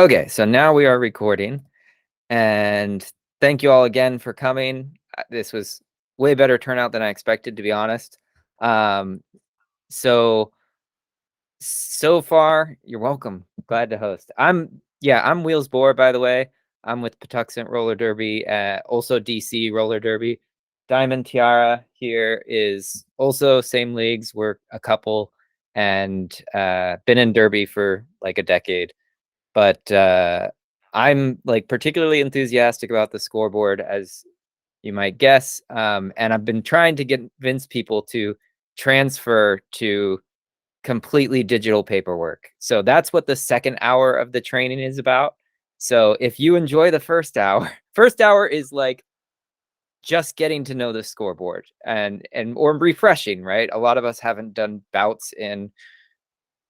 Okay, so now we are recording, and thank you all again for coming. This was way better turnout than I expected, to be honest. Um, so far, you're welcome. Glad to host. I'm Wheels Boar, by the way. I'm with Patuxent Roller Derby, also DC Roller Derby. Diamond Tiara here is also same leagues. We're a couple, and been in Derby for like a decade. But I'm like particularly enthusiastic about the scoreboard, as you might guess. And I've been trying to convince people to transfer to completely digital paperwork. So that's what the second hour of the training is about. So if you enjoy the first hour, first hour is like just getting to know the scoreboard and or refreshing, right? A lot of us haven't done bouts in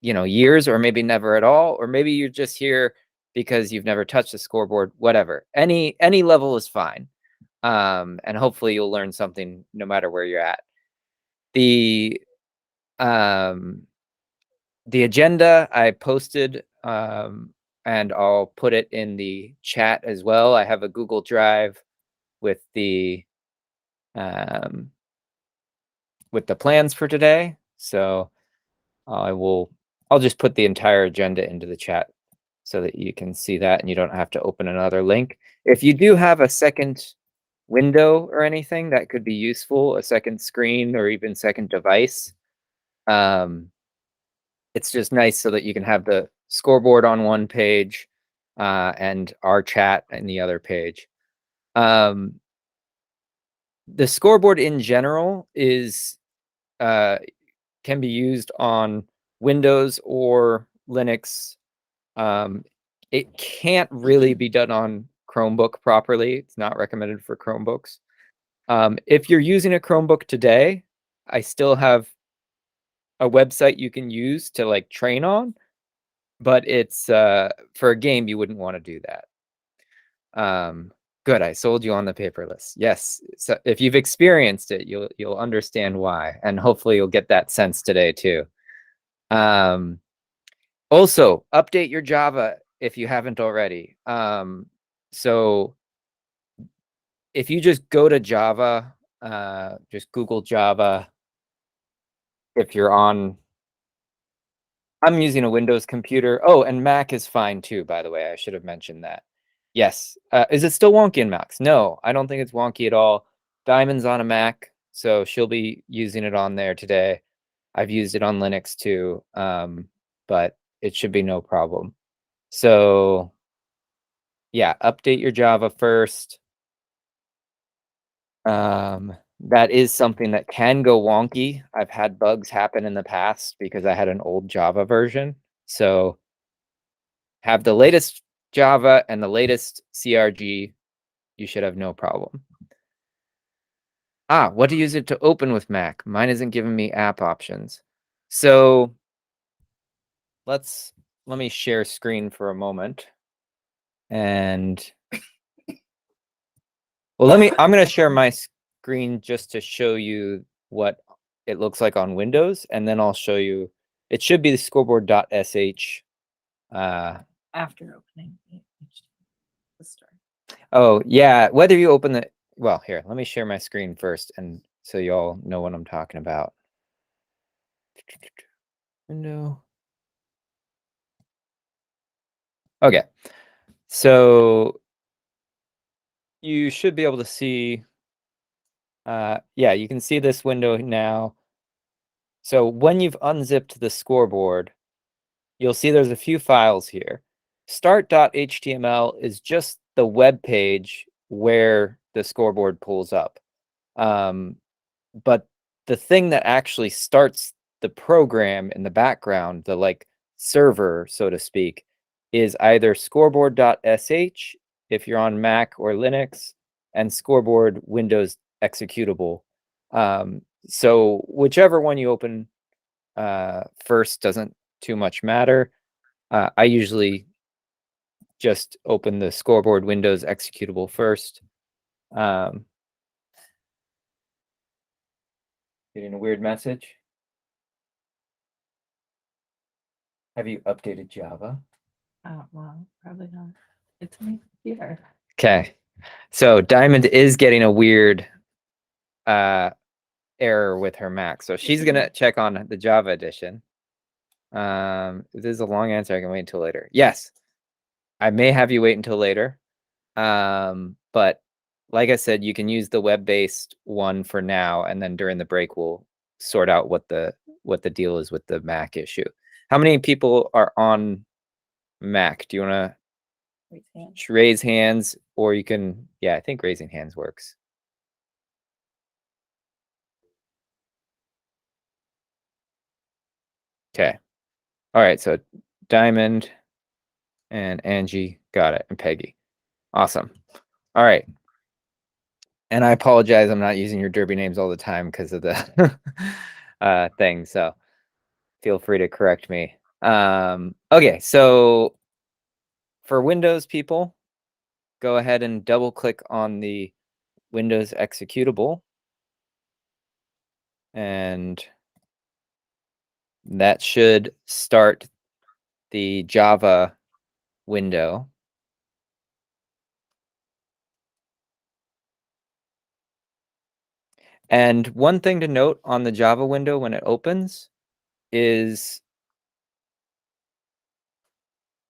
years, or maybe never at all, or maybe you're just here because you've never touched the scoreboard. Whatever, any level is fine. And hopefully you'll learn something no matter where you're at. The agenda I posted, and I'll put it in the chat as well. I have a Google Drive with the plans for today, so I'll just put the entire agenda into the chat so that you can see that and you don't have to open another link. If you do have a second window or anything that could be useful, a second screen or even second device, it's just nice so that you can have the scoreboard on one page and our chat in the other page. The scoreboard in general is can be used on Windows or Linux. It can't really be done on Chromebook properly. It's not recommended for Chromebooks. If you're using a Chromebook today, I still have a website you can use to like train on, but it's for a game you wouldn't want to do that. Good, I sold you on the paperless. Yes, so if you've experienced it, you'll understand why, and hopefully you'll get that sense today too. Also, update your Java if you haven't already. So if you just go to Java, just Google Java. If you're on, I'm using a Windows computer. Oh, and Mac is fine too, by the way. I should have mentioned that. Yes. Is it still wonky in Macs? No, I don't think it's wonky at all. Diamond's on a Mac, so she'll be using it on there today. I've used it on Linux too, but it should be no problem. So yeah, update your Java first. That is something that can go wonky. I've had bugs happen in the past because I had an old Java version. So have the latest Java and the latest CRG. You should have no problem. What to use it to open with Mac? Mine isn't giving me app options. So let me share screen for a moment. And well, I'm going to share my screen just to show you what it looks like on Windows, and then I'll show you. It should be the scoreboard.sh. After opening the start. Oh yeah, whether you open the, well, here, let me share my screen first, and so you all know what I'm talking about. Window. Okay, so you should be able to see. Yeah, you can see this window now. So when you've unzipped the scoreboard, you'll see there's a few files here. Start.html is just the web page where the scoreboard pulls up. But the thing that actually starts the program in the background, the like server, so to speak, is either scoreboard.sh if you're on Mac or Linux, and scoreboard Windows executable. So whichever one you open first doesn't too much matter. I usually just open the scoreboard Windows executable first. Getting a weird message. Have you updated Java? Well, probably not. It's my computer. Okay. So Diamond is getting a weird error with her Mac. So she's going to check on the Java edition. If this is a long answer, I can wait until later. Yes. I may have you wait until later. But like I said, you can use the web-based one for now, and then during the break we'll sort out what the deal is with the Mac issue. How many people are on Mac? Do you want to raise hands, or you can, yeah, I think raising hands works. Okay. All right, so Diamond and Angie got it, and Peggy. Awesome. All right. And I apologize, I'm not using your Derby names all the time because of the thing, so feel free to correct me. Okay, so for Windows people, go ahead and double click on the Windows executable, and that should start the Java window. And one thing to note on the Java window when it opens is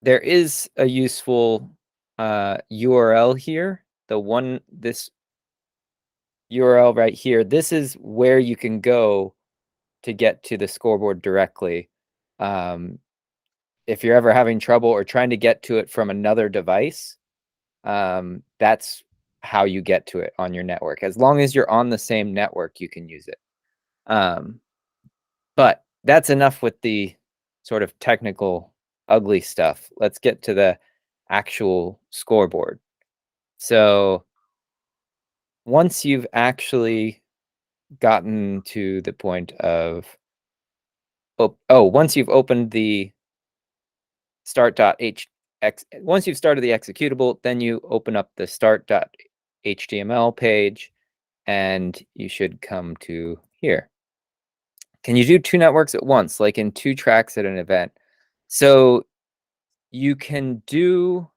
there is a useful URL here. This URL right here, this is where you can go to get to the scoreboard directly. If you're ever having trouble or trying to get to it from another device, that's how you get to it on your network. As long as you're on the same network, you can use it. But that's enough with the sort of technical, ugly stuff. Let's get to the actual scoreboard. So once you've actually gotten to the point of, once you've opened the once you've started the executable, then you open up the start.html page, and you should come to here. Can you do two networks at once, like in two tracks at an event? So you can do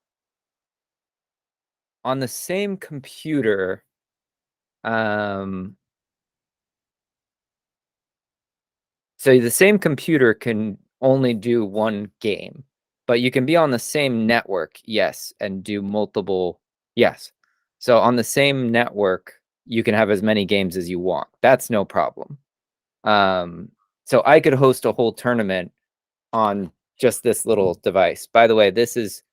on the same computer. So the same computer can only do one game, but you can be on the same network, yes, and do multiple, yes. So on the same network, you can have as many games as you want. That's no problem. So I could host a whole tournament on just this little device. By the way, this is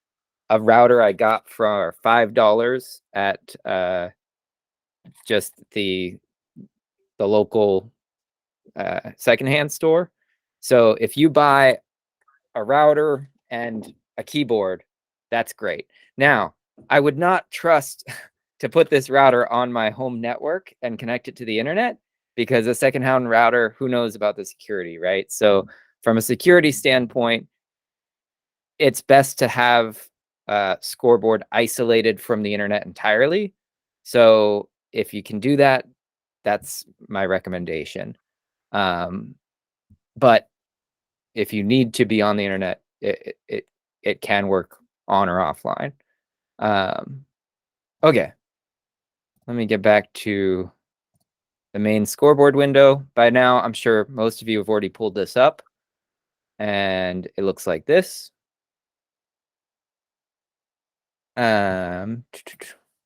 a router I got for $5 at just the local secondhand store. So if you buy a router and a keyboard, that's great. Now, I would not trust to put this router on my home network and connect it to the internet, because a secondhand router, who knows about the security, right? So from a security standpoint, it's best to have Scoreboard isolated from the internet entirely. So if you can do that, that's my recommendation. But if you need to be on the internet, it can work on or offline. Okay, let me get back to the main scoreboard window. By now, I'm sure most of you have already pulled this up, and it looks like this. Oh,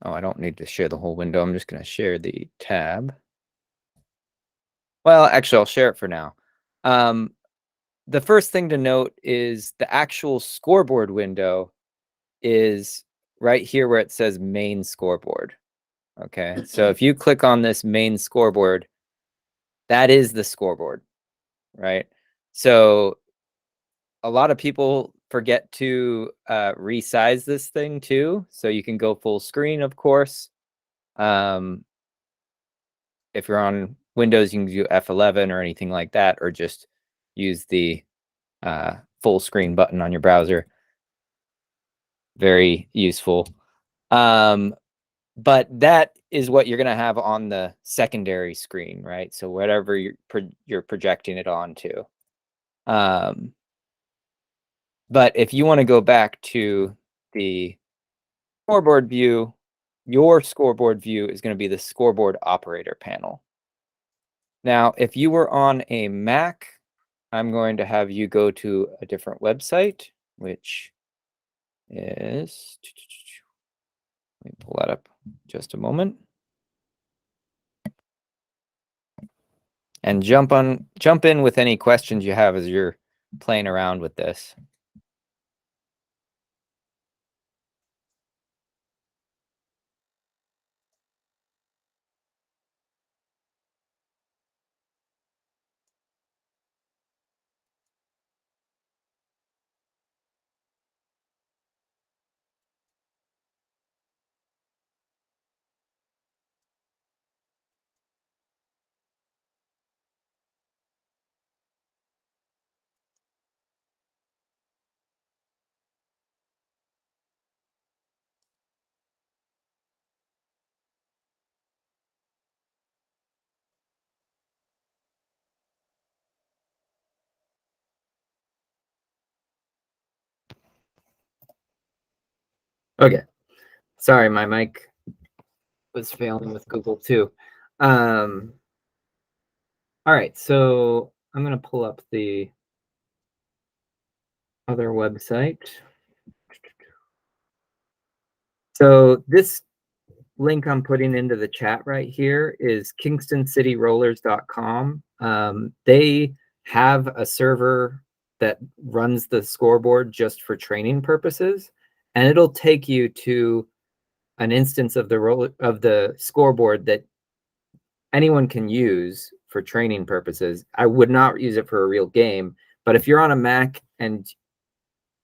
I don't need to share the whole window. I'm just going to share the tab. Well, actually, I'll share it for now. The first thing to note is the actual scoreboard window is right here where it says main scoreboard. Okay, so if you click on this main scoreboard, that is the scoreboard, right? So a lot of people forget to resize this thing too. So you can go full screen, of course. If you're on Windows, you can do F11 or anything like that, or just use the full screen button on your browser. Very useful. But that is what you're going to have on the secondary screen, right? So whatever you're projecting it onto. But if you want to go back to the scoreboard view, your scoreboard view is going to be the scoreboard operator panel. Now, if you were on a Mac, I'm going to have you go to a different website, which is, let me pull that up just a moment. And jump in with any questions you have as you're playing around with this. Okay, sorry, my mic was failing with Google too. All right, so I'm going to pull up the other website. So this link I'm putting into the chat right here is KingstonCityRollers.com. They have a server that runs the scoreboard just for training purposes, and it'll take you to an instance of the scoreboard that anyone can use for training purposes. I would not use it for a real game, but if you're on a Mac and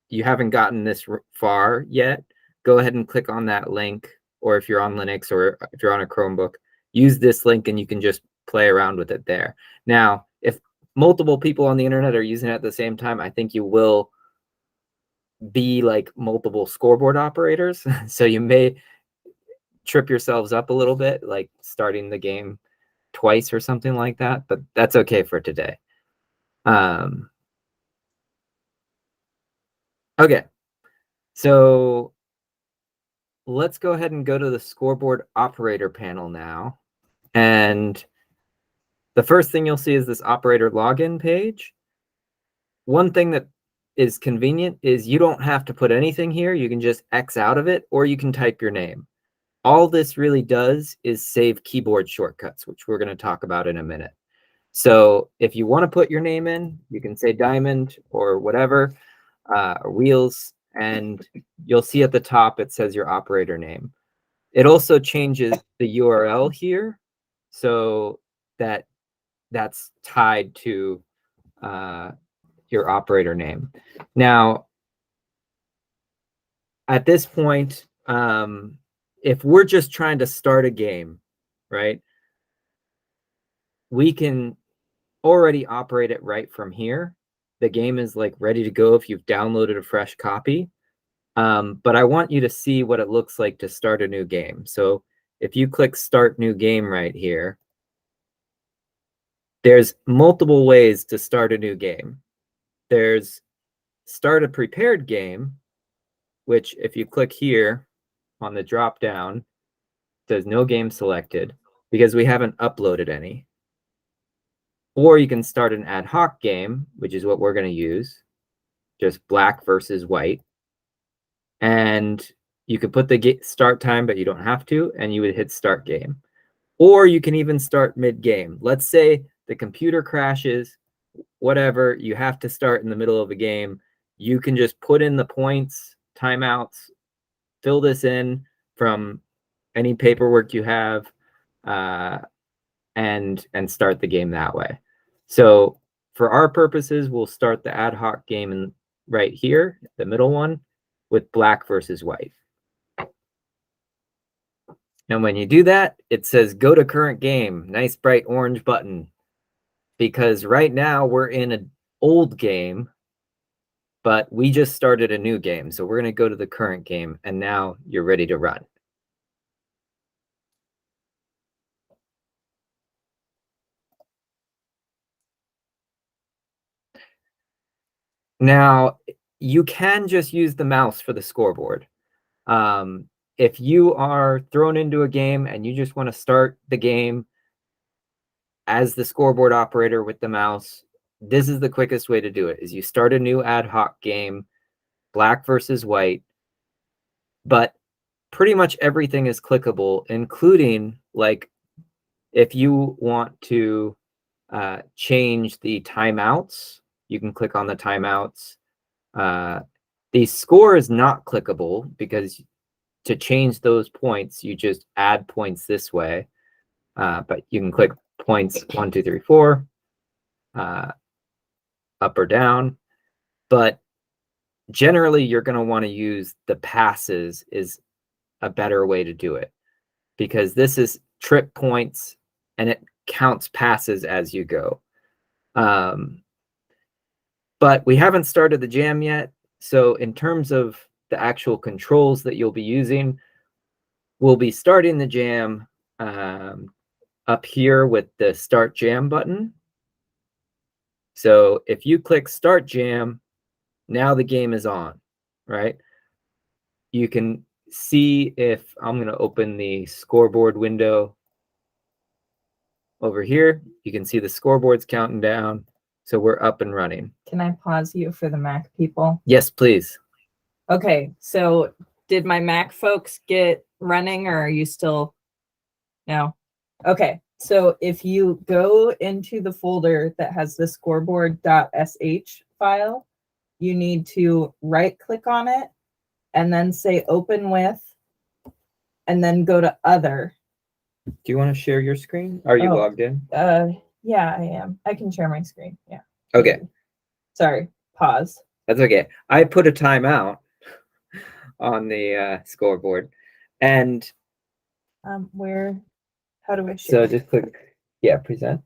you haven't gotten this far yet, go ahead and click on that link. Or if you're on Linux or if you're on a Chromebook, use this link and you can just play around with it there. Now, if multiple people on the internet are using it at the same time, I think you will be like multiple scoreboard operators. So you may trip yourselves up a little bit, like starting the game twice or something like that, but that's okay for today. Okay, so let's go ahead and go to the scoreboard operator panel now. And the first thing you'll see is this operator login page. One thing that is convenient is you don't have to put anything here. You can just X out of it, or you can type your name. All this really does is save keyboard shortcuts, which we're going to talk about in a minute. So if you want to put your name in, you can say Diamond or whatever, or Wheels, and you'll see at the top it says your operator name. It also changes the URL here so that that's tied to your operator name. Now, at this point, if we're just trying to start a game, right, we can already operate it right from here. The game is like ready to go if you've downloaded a fresh copy. But I want you to see what it looks like to start a new game. So if you click Start New Game right here, there's multiple ways to start a new game. There's Start a Prepared Game, which if you click here on the drop down, says no game selected because we haven't uploaded any. Or you can start an ad hoc game, which is what we're going to use, just black versus white. And you could put the start time, but you don't have to, and you would hit start game. Or you can even start mid-game. Let's say the computer crashes, whatever, you have to start in the middle of a game. You can just put in the points, timeouts, fill this in from any paperwork you have, and start the game that way. So for our purposes, we'll start the ad hoc game right here, the middle one, with black versus white. And when you do that, it says go to current game, nice bright orange button, because right now we're in an old game, but we just started a new game. So we're going to go to the current game, and now you're ready to run. Now, you can just use the mouse for the scoreboard. If you are thrown into a game and you just want to start the game as the scoreboard operator with the mouse, this is the quickest way to do it, is you start a new ad hoc game, black versus white, but pretty much everything is clickable, including like if you want to change the timeouts, you can click on the timeouts. The score is not clickable because to change those points, you just add points this way. But you can click points 1, 2, 3, 4, up or down. But generally, you're going to want to use the passes is a better way to do it, because this is trip points and it counts passes as you go. But we haven't started the jam yet. So in terms of the actual controls that you'll be using, we'll be starting the jam up here with the Start Jam button. So if you click Start Jam, now the game is on, right? You can see if I'm going to open the scoreboard window over here. You can see the scoreboard's counting down. So we're up and running. Can I pause you for the Mac people? Yes, please. Okay, so did my Mac folks get running, or are you still? No. Okay, so if you go into the folder that has the scoreboard.sh file, you need to right click on it and then say open with, and then go to other. Do you want to share your screen? Are you logged in? Yeah, I am. I can share my screen. Yeah. Okay. Sorry, pause. That's okay. I put a timeout on the scoreboard, and how do I share? so just click, present.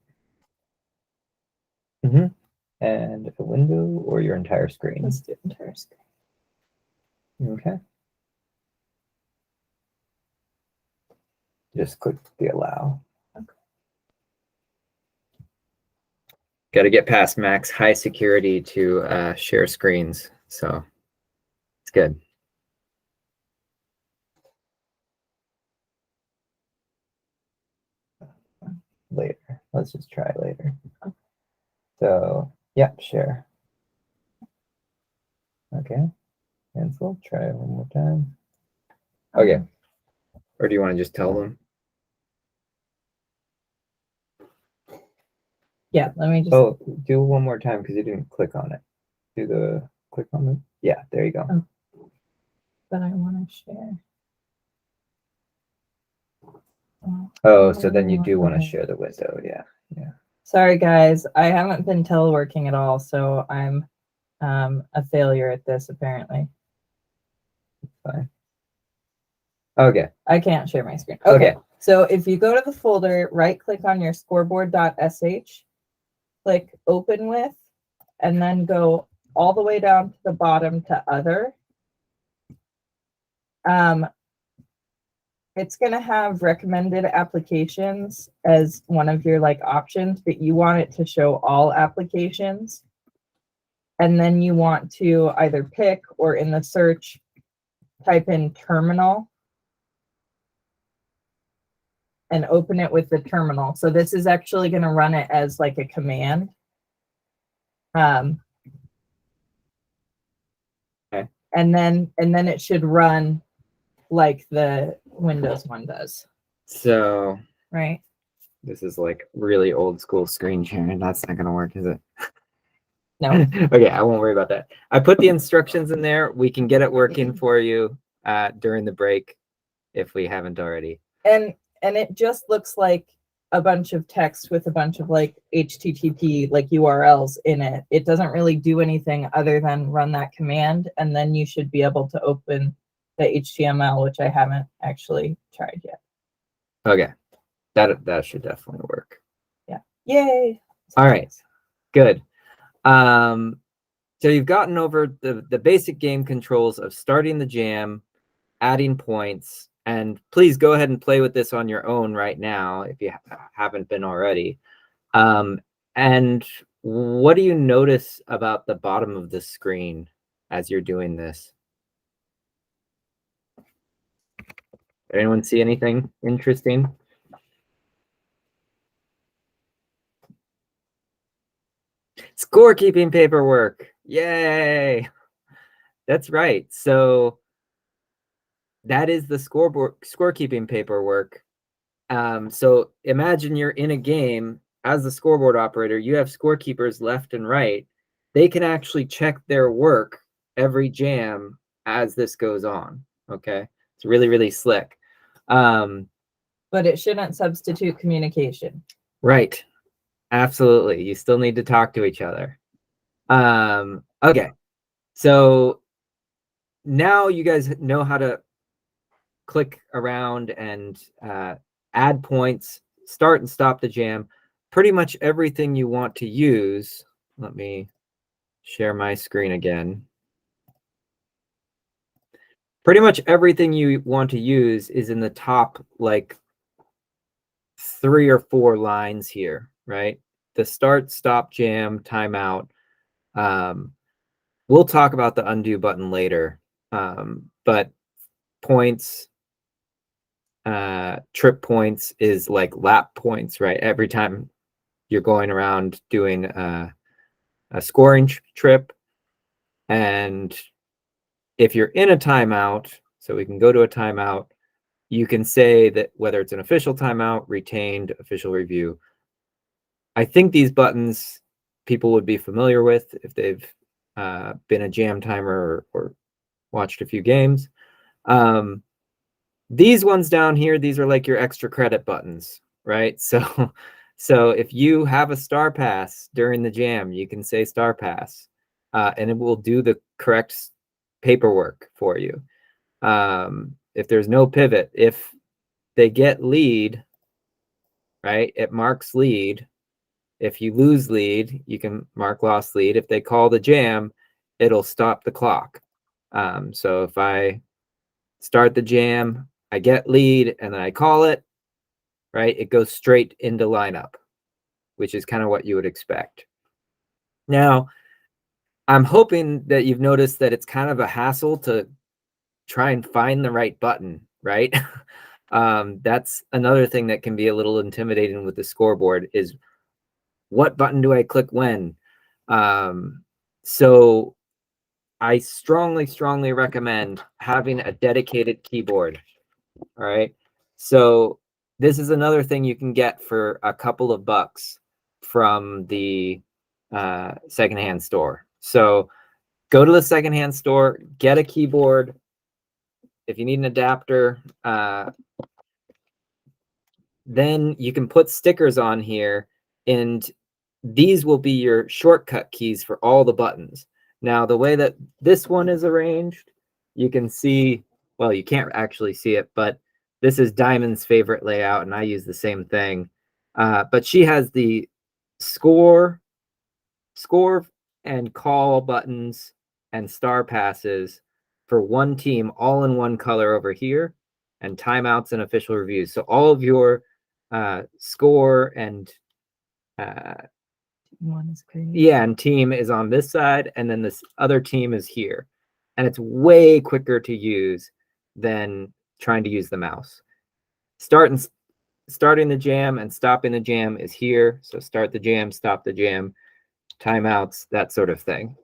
And a window or your entire screen. Let's do entire screen. Okay. Just click the allow. Okay. Got to get past Mac's high security to share screens, so it's good. Later. Let's just try later. Okay. So, yeah, share. Okay. Cancel. Try it one more time. Okay. Or do you want to just tell them? Yeah, let me just. Oh, do one more time because you didn't click on it. Do the click on it. Yeah, there you go. Oh. But I want to share. Oh, so then you do want to share the window. Yeah. Sorry, guys. I haven't been teleworking at all, so I'm a failure at this, apparently. Fine. Okay. I can't share my screen. Okay. So if you go to the folder, right-click on your scoreboard.sh, click open with, and then go all the way down to the bottom to other. It's going to have recommended applications as one of your options, but you want it to show all applications. And then you want to either pick or in the search, type in terminal and open it with the terminal. So this is actually going to run it as like a command. Okay. And then it should run like the Windows one does. So right. This is like really old school screen sharing. That's not going to work, is it? No. Okay, I won't worry about that. I put the instructions in there. We can get it working for you during the break if we haven't already. And it just looks like a bunch of text with a bunch of HTTP URLs in it. It doesn't really do anything other than run that command, and then you should be able to open the HTML, which I haven't actually tried yet. Okay, that should definitely work. Yeah. Yay. All right. Good. So you've gotten over the basic game controls of starting the jam, adding points, and please go ahead and play with this on your own right now if you haven't been already. And what do you notice about the bottom of the screen as you're doing this? Anyone see anything interesting? Scorekeeping paperwork. Yay. That's right. So that is the scorekeeping paperwork. So imagine you're in a game as the scoreboard operator, you have scorekeepers left and right. They can actually check their work every jam as this goes on. Okay. It's really, really slick. But it shouldn't substitute communication. Right. Absolutely. You still need to talk to each other. Okay. So now you guys know how to click around and add points, start and stop the jam. Pretty much everything you want to use. Let me share my screen again. Pretty much everything you want to use is in the top, like 3 or 4 lines here, right? The start, stop, jam, timeout. We'll talk about the undo button later, but points, trip points is like lap points, right? Every time you're going around doing a scoring trip. And if you're in a timeout, so we can go to a timeout, you can say that whether it's an official timeout, retained, official review. I think these buttons people would be familiar with if they've been a jam timer or watched a few games. These ones down here, these are like your extra credit buttons, right? So if you have a star pass during the jam, you can say star pass, and it will do the correct paperwork for you. If there's no pivot, if they get lead, right, it marks lead. If you lose lead, you can mark lost lead. If they call the jam, it'll stop the clock. So if I start the jam, I get lead, and then I call it, right, it goes straight into lineup, which is kind of what you would expect. Now, I'm hoping that you've noticed that it's kind of a hassle to try and find the right button, right? That's another thing that can be a little intimidating with the scoreboard is what button do I click when? So I strongly recommend having a dedicated keyboard. All right. So this is another thing you can get for a couple of bucks from the secondhand store. So go to the secondhand store, get a keyboard. If you need an adapter, then you can put stickers on here, and these will be your shortcut keys for all the buttons. Now, the way that this one is arranged, you can see, well, you can't actually see it, but this is Diamond's favorite layout, and I use the same thing. But she has the score and call buttons and star passes for one team, all in one color over here, and timeouts and official reviews. So all of your score and One is green. yeah, and team is on this side, and then this other team is here. And it's way quicker to use than trying to use the mouse. Starting the jam and stopping the jam is here. So start the jam, stop the jam, timeouts, that sort of thing.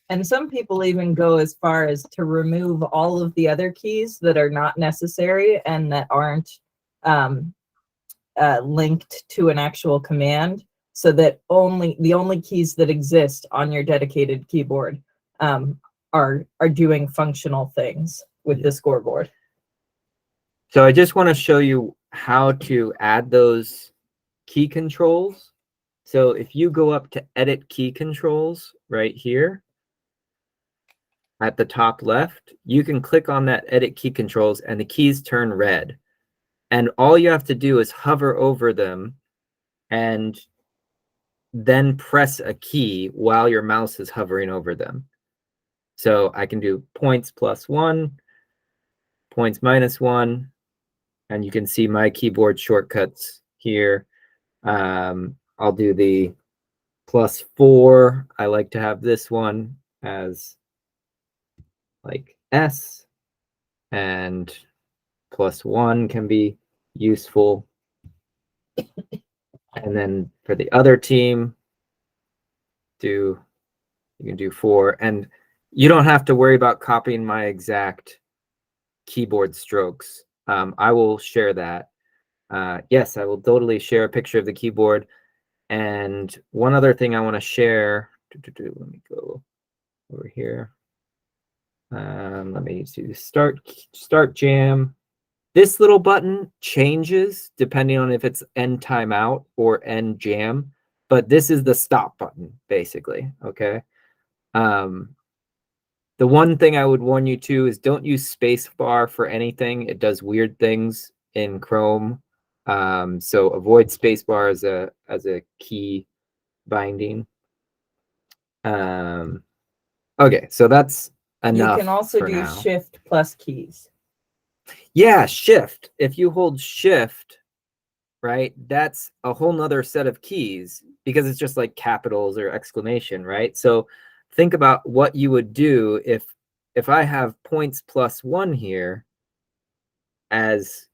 And some people even go as far as to remove all of the other keys that are not necessary and that aren't linked to an actual command, so that the only keys that exist on your dedicated keyboard are doing functional things with the scoreboard. So I just want to show you how to add those key controls. So if you go up to edit key controls right here at the top left, you can click on that edit key controls and the keys turn red. And all you have to do is hover over them and then press a key while your mouse is hovering over them. So I can do points +1, points -1, and you can see my keyboard shortcuts here. I'll do the +4. I like to have this one as like S, and +1 can be useful. And then for the other team, you can do 4. And you don't have to worry about copying my exact keyboard strokes. I will share that. Yes, I will totally share a picture of the keyboard. And one other thing I want to share, let me go over here. Let me do start jam. This little button changes depending on if it's end timeout or end jam, but this is the stop button basically. Okay. The one thing I would warn you to is don't use spacebar for anything. It does weird things in Chrome. So avoid spacebar as a key binding. Okay, so that's enough. You can also for do now. shift plus keys. Yeah, shift. If you hold shift, right, that's a whole nother set of keys because it's just like capitals or exclamation, right? So think about what you would do if I have points +1 here as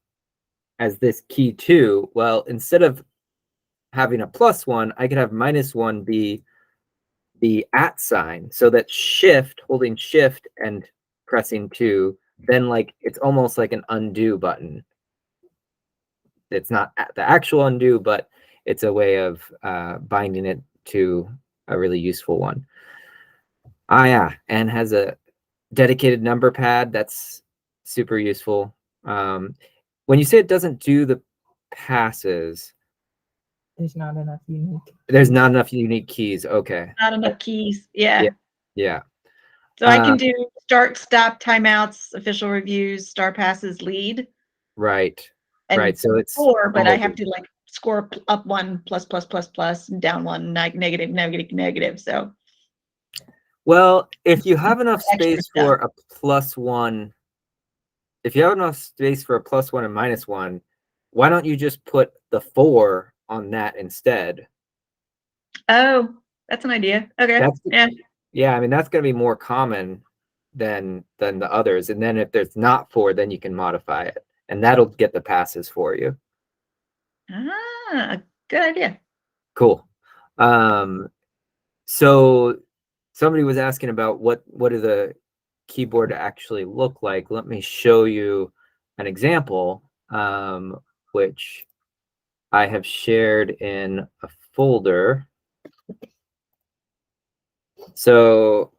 this key 2. Well, instead of having a +1, I could have -1 be the @ sign, so that shift, holding shift and pressing 2, then like it's almost like an undo button. It's not the actual undo, but it's a way of binding it to a really useful one. Yeah, and has a dedicated number pad. That's super useful. When you say it doesn't do the passes, There's not enough unique. there's not enough unique keys. Okay. Not enough keys. Yeah. Yeah. So I can do start, stop, timeouts, official reviews, star passes, lead. Right. And right. So it's 4, but I have to like score up 1, plus, and down 1, negative. So. Well, if you have enough Extra space stuff. for a +1, if you have enough space for a +1 and -1, why don't you just put the 4 on that instead? Oh, that's an idea. Okay. Yeah, I mean, that's going to be more common than the others. And then if there's not 4, then you can modify it. And that'll get the passes for you. Good idea. Cool. So somebody was asking about what do the keyboard actually look like. Let me show you an example, which I have shared in a folder. So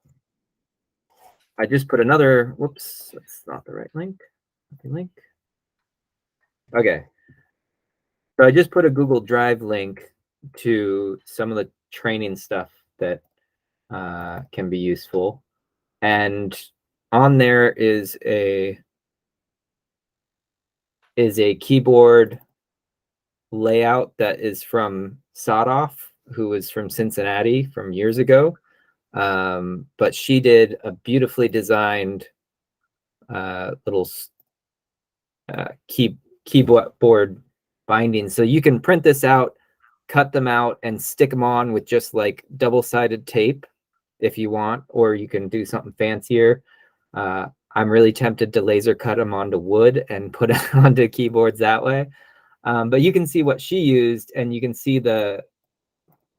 I just put another, whoops, that's not the right link. Okay. So I just put a Google Drive link to some of the training stuff that can be useful. And on there is a keyboard layout that is from Sadoff, who was from Cincinnati from years ago. But she did a beautifully designed little keyboard binding. So you can print this out, cut them out, and stick them on with just like double-sided tape if you want, or you can do something fancier. I'm really tempted to laser cut them onto wood and put it onto keyboards that way. But you can see what she used, and you can see the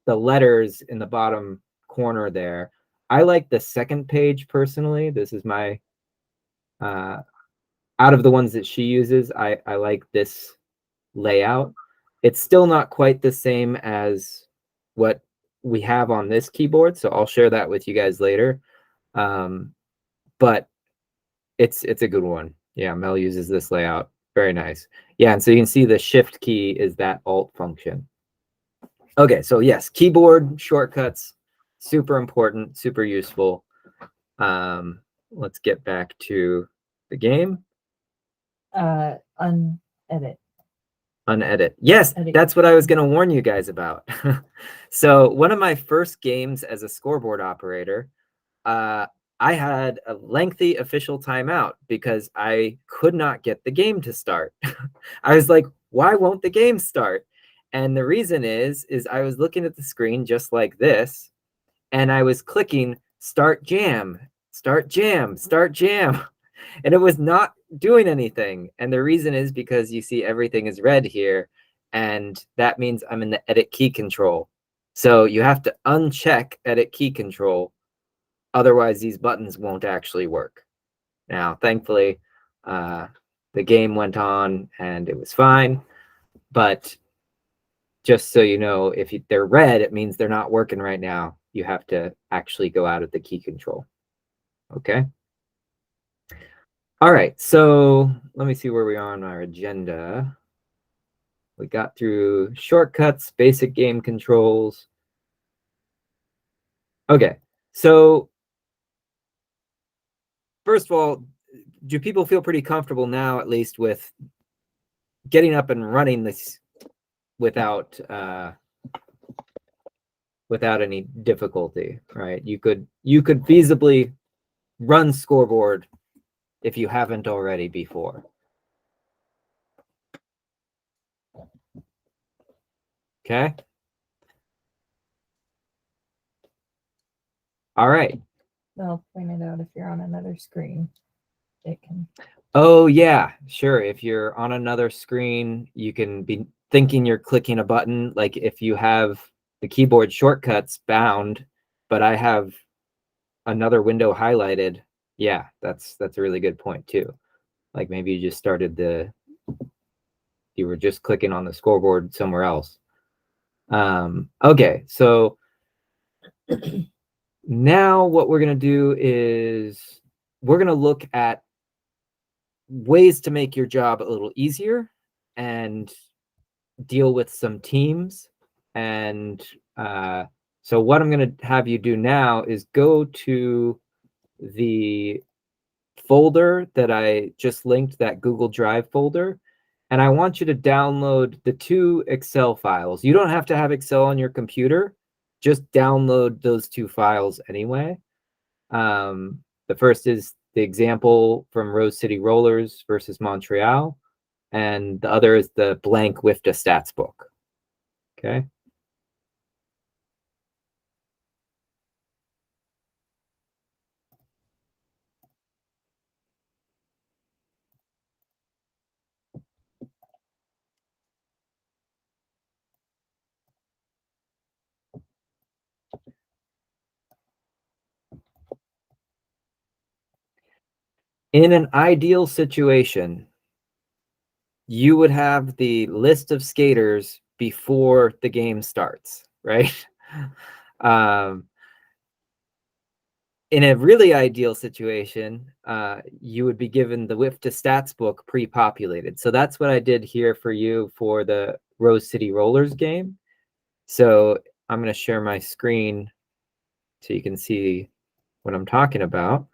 letters in the bottom corner there. I like the second page personally. This is my out of the ones that she uses, I like this layout. It's still not quite the same as what we have on this keyboard, so I'll share that with you guys later. But it's a good one. Yeah, Mel uses this layout. Very nice. Yeah, and so you can see the shift key is that alt function. Okay, so yes, keyboard shortcuts, super important, super useful. Let's get back to the game. Unedit. Unedit. Yes, that's what I was going to warn you guys about. So one of my first games as a scoreboard operator, I had a lengthy official timeout because I could not get the game to start. I was like, why won't the game start? And the reason is I was looking at the screen just like this, and I was clicking start jam, start jam, start jam. and it was not doing anything. And the reason is because you see everything is red here, and that means I'm in the edit key control. So you have to uncheck edit key control. Otherwise, these buttons won't actually work. Now, thankfully, the game went on and it was fine. But just so you know, if they're red, it means they're not working right now. You have to actually go out of the key control. Okay. All right. So let me see where we are on our agenda. We got through shortcuts, basic game controls. Okay. So first of all, do people feel pretty comfortable now, at least, with getting up and running this without any difficulty, right? You could feasibly run Scoreboard if you haven't already before. Okay. All right. They'll point it out if you're on another screen. It can. Oh yeah, sure. If you're on another screen, you can be thinking you're clicking a button. Like if you have the keyboard shortcuts bound, but I have another window highlighted. Yeah, that's a really good point too. Like maybe you just started you were just clicking on the scoreboard somewhere else. Okay, so now what we're going to do is we're going to look at ways to make your job a little easier and deal with some teams. And so what I'm going to have you do now is go to the folder that I just linked, that Google Drive folder, and I want you to download the 2 Excel files. You don't have to have Excel on your computer. Just download those 2 files anyway. The first is the example from Rose City Rollers versus Montreal, and the other is the blank WIFTA stats book. Okay. In an ideal situation, you would have the list of skaters before the game starts, right? In a really ideal situation, you would be given the WIFTA stats book pre-populated. So that's what I did here for you for the Rose City Rollers game. So I'm going to share my screen so you can see what I'm talking about.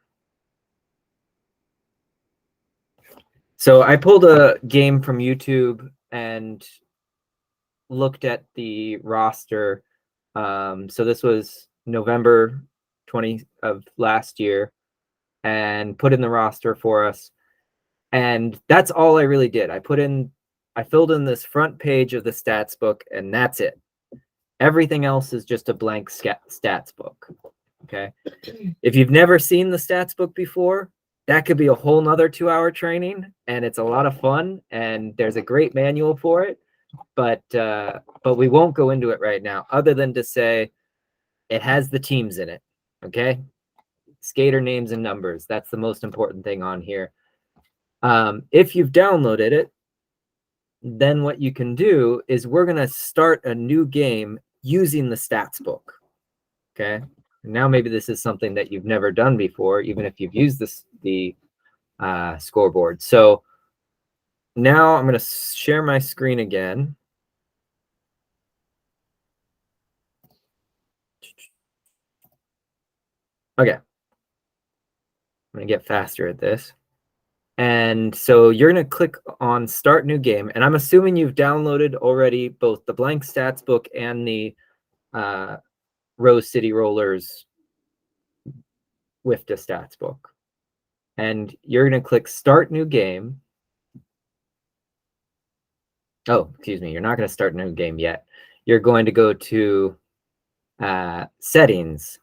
So I pulled a game from YouTube and looked at the roster. So this was November 20 of last year, and put in the roster for us. And that's all I really did. I filled in this front page of the stats book, and that's it. Everything else is just a blank stats book. Okay. If you've never seen the stats book before, that could be a whole nother 2-hour training, and it's a lot of fun, and there's a great manual for it. But we won't go into it right now, other than to say it has the teams in it. Okay. Skater names and numbers. That's the most important thing on here. If you've downloaded it, then what you can do is we're going to start a new game using the stats book. Okay. Now maybe this is something that you've never done before, even if you've used the scoreboard. So now I'm going to share my screen again. Okay. I'm going to get faster at this. And so you're going to click on Start New Game. And I'm assuming you've downloaded already both the blank stats book and the Rose City Rollers WIFTA stats book. And you're going to click Start New Game. Oh, excuse me. You're not going to start a new game yet. You're going to go to Settings.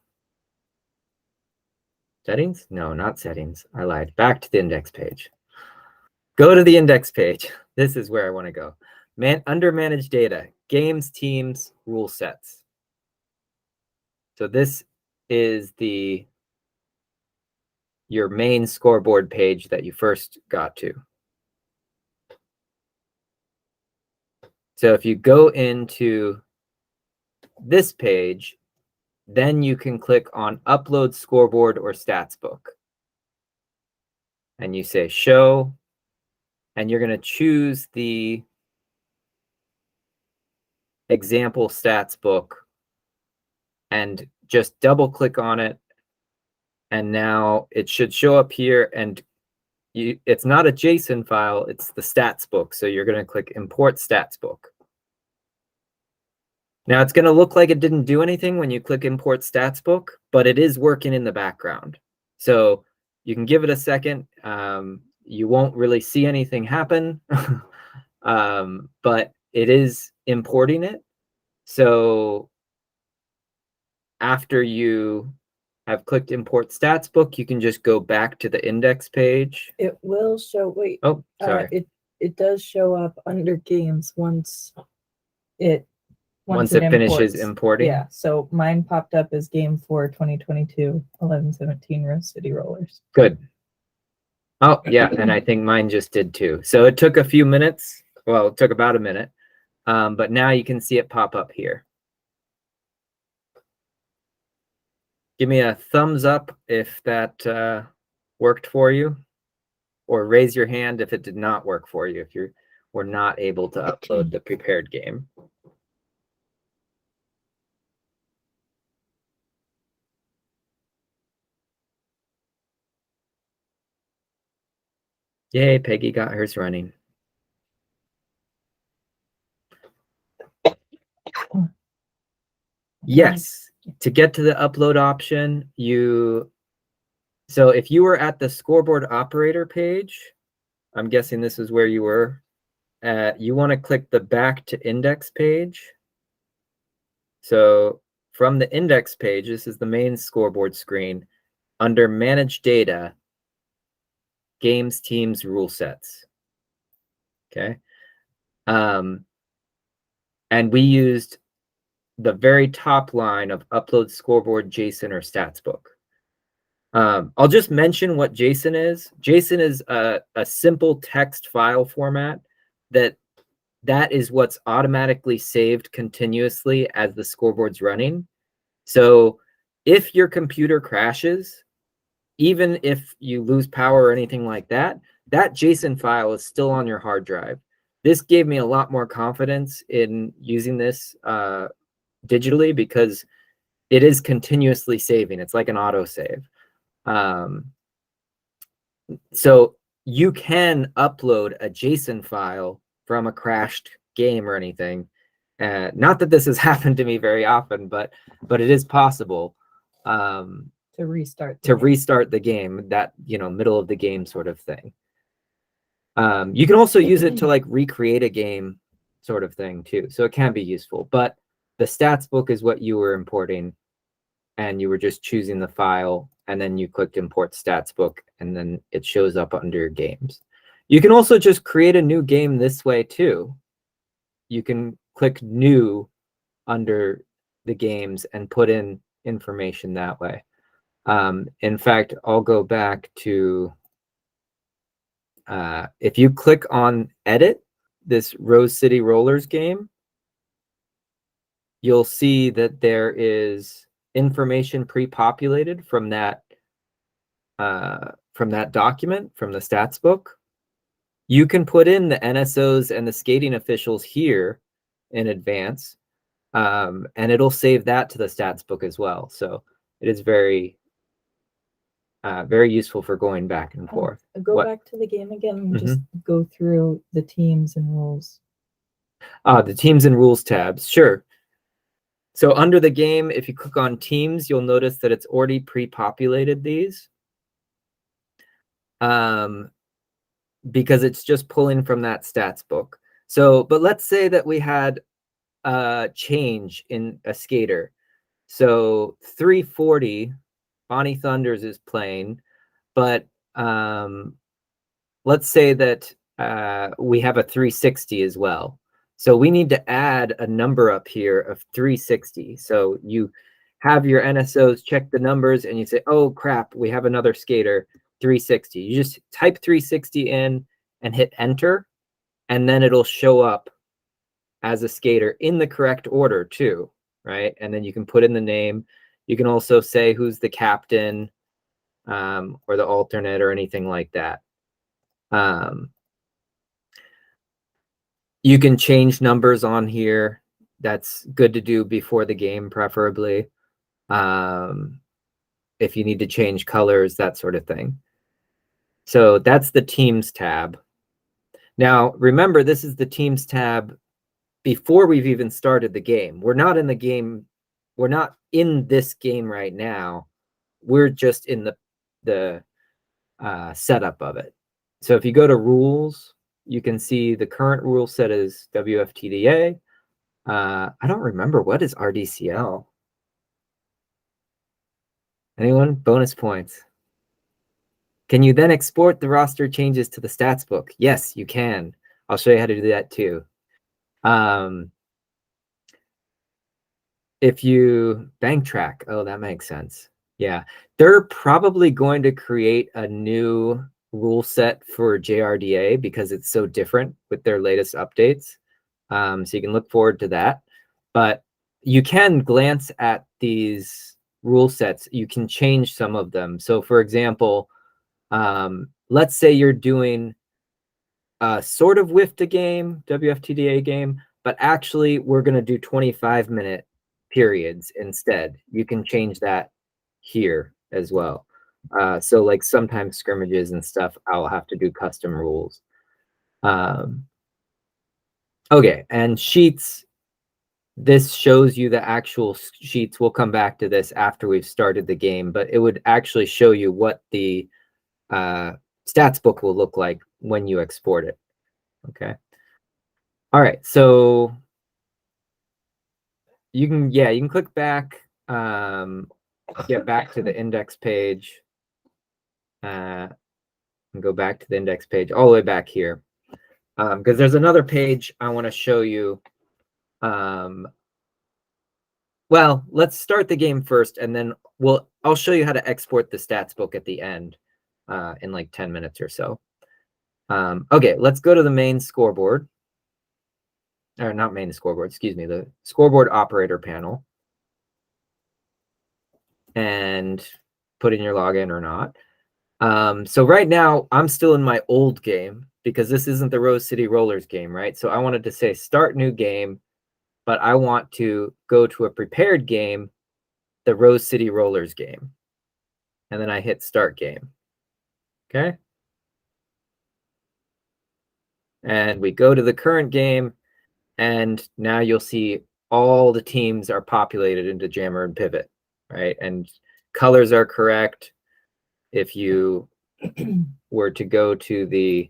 Settings? No, not settings. I lied. Back to the index page. Go to the index page. This is where I want to go. Under manage data, games, teams, rule sets. So this is your main scoreboard page that you first got to. So if you go into this page, then you can click on upload scoreboard or stats book. And you say show, and you're going to choose the example stats book and just double click on it. And now it should show up here, and it's not a JSON file, it's the stats book. So you're going to click import stats book. Now it's going to look like it didn't do anything when you click import stats book, but it is working in the background. So you can give it a second. You won't really see anything happen, but it is importing it. So after you have clicked import stats book, you can just go back to the index page. It will show, wait. Oh, sorry. It does show up under games once it finishes imports. importing. Yeah, so mine popped up as game 4 2022 11-17 Rose City Rollers. Good. Oh, yeah, and I think mine just did too. So it took a few minutes. Well, it took about a minute, but now you can see it pop up here. Give me a thumbs up if that worked for you, or raise your hand if it did not work for you, if you were not able to upload the prepared game. Yay, Peggy got hers running. Yes, to get to the upload option, so if you were at the scoreboard operator page, I'm guessing this is where you were, you want to click the back to index page. So from the index page, this is the main scoreboard screen, under manage data, games, teams, rule sets. Okay. And we used the very top line of upload scoreboard, JSON, or stats book. I'll just mention what JSON is. JSON is a simple text file format that is what's automatically saved continuously as the scoreboard's running. So if your computer crashes, even if you lose power or anything like that, that JSON file is still on your hard drive. This gave me a lot more confidence in using this digitally because it is continuously saving. It's like an autosave. So you can upload a JSON file from a crashed game or anything. Not that this has happened to me very often, but it is possible to restart the game, that middle of the game sort of thing. You can also use it to like recreate a game sort of thing too, so it can be useful. But the stats book is what you were importing, and you were just choosing the file, and then you clicked import stats book, and then it shows up under your games. You can also just create a new game this way too. You can click new under the games and put in information that way. In fact, I'll go back to, if you click on edit this Rose City Rollers game, you'll see that there is information pre-populated from that document, from the stats book. You can put in the NSOs and the skating officials here in advance, and it'll save that to the stats book as well. So it is very useful for going back and forth. Go back to the game again and just go through the teams and rules. The teams and rules tabs, sure. So under the game, if you click on teams, you'll notice that it's already pre-populated these. Because it's just pulling from that stats book. So, but let's say that we had a change in a skater. So 340 Bonnie Thunders is playing, but let's say that we have a 360 as well. So we need to add a number up here of 360. So you have your NSOs check the numbers and you say, oh crap, we have another skater, 360. You just type 360 in and hit enter, and then it'll show up as a skater in the correct order too, right? And then you can put in the name. You can also say who's the captain or the alternate or anything like that. You can change numbers on here. That's good to do before the game, preferably. If you need to change colors, that sort of thing. So that's the Teams tab. Now, remember, this is the Teams tab before we've even started the game. We're not in the game. We're not in this game right now. We're just in the setup of it. So if you go to rules, you can see the current rule set is WFTDA. I don't remember, what is RDCL? Anyone? Bonus points. Can you then export the roster changes to the stats book? Yes, you can. I'll show you how to do that too. If you bank track, oh, that makes sense. Yeah, they're probably going to create a new rule set for JRDA because it's so different with their latest updates. So you can look forward to that. But you can glance at these rule sets. You can change some of them. So for example, let's say you're doing a sort of WIFTA game, WFTDA game, but actually we're going to do 25-minute periods instead. You can change that here as well. So like sometimes scrimmages and stuff, I'll have to do custom rules. Okay, and sheets, this shows you the actual sheets. We'll come back to this after we've started the game, but it would actually show you what the stats book will look like when you export it. Okay. All right, so you can click back, get back to the index page, and go back to the index page all the way back here, because there's another page I want to show you. Well, let's start the game first, and then I'll show you how to export the stats book at the end in like 10 minutes or so. Okay, let's go to the main scoreboard. Or not main scoreboard, excuse me, the scoreboard operator panel. And put in your login or not. So right now, I'm still in my old game because this isn't the Rose City Rollers game, right? So I wanted to say start new game, but I want to go to a prepared game, the Rose City Rollers game. And then I hit start game. Okay. And we go to the current game, and now you'll see all the teams are populated into Jammer and Pivot, right? And colors are correct. If you were to go to the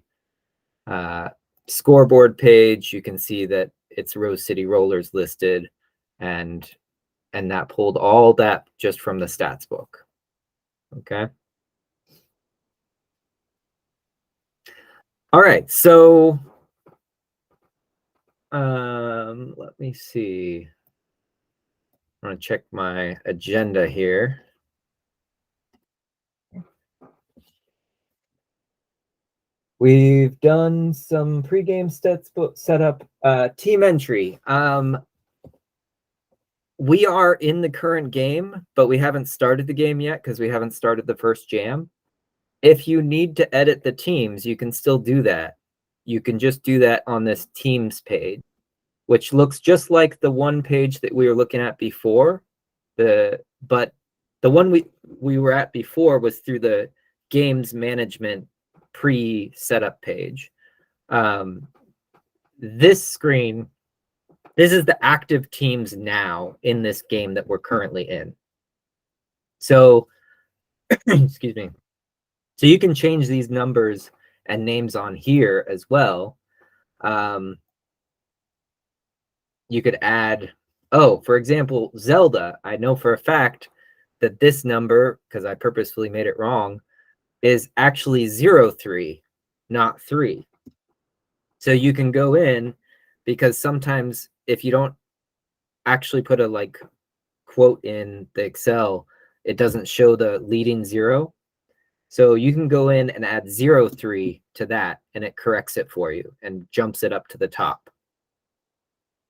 scoreboard page, you can see that it's Rose City Rollers listed, and that pulled all that just from the stats book. Okay. All right, so let me see. I'm gonna check my agenda here. We've done some pregame stats book setup, team entry. We are in the current game, but we haven't started the game yet because we haven't started the first jam. If you need to edit the teams, you can still do that. You can just do that on this teams page, which looks just like the one page that we were looking at before. But the one we were at before was through the games management pre-setup page. This screen, this is the active teams now in this game that we're currently in. So, excuse me. So you can change these numbers and names on here as well. You could add, oh, for example, Zelda. I know for a fact that this number, because I purposefully made it wrong, is actually 0.3, not 3. So you can go in, because sometimes if you don't actually put a like quote in the Excel, it doesn't show the leading 0. So you can go in and add 0.3 to that, and it corrects it for you and jumps it up to the top.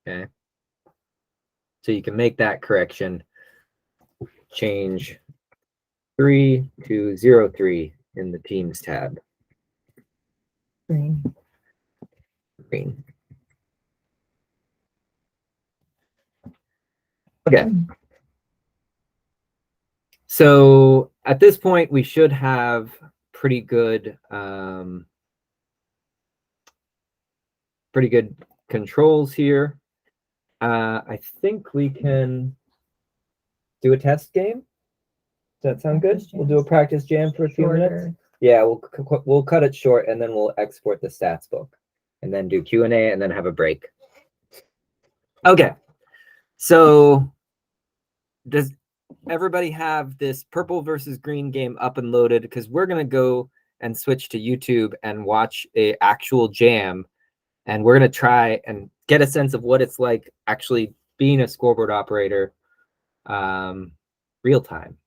Okay. So you can make that correction. Change 3 to 0.3 in the Teams tab. Green. Green. Okay. So at this point, we should have pretty good controls here. I think we can do a test game. Does that sound good? We'll do a practice jam for a few minutes. Yeah, we'll cut it short, and then we'll export the stats book, and then do Q&A, and then have a break. Okay. So does everybody have this purple versus green game up and loaded? Because we're going to go and switch to YouTube and watch a actual jam, and we're going to try and get a sense of what it's like actually being a scoreboard operator real time.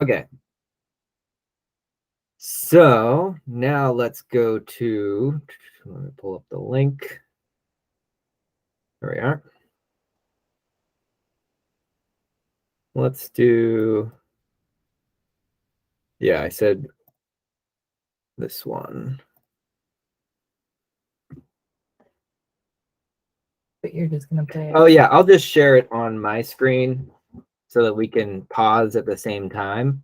Okay. So now let's go to, let me pull up the link. There we are. Let's do, yeah, I said this one. But you're just gonna play it. Oh yeah, I'll just share it on my screen so that we can pause at the same time.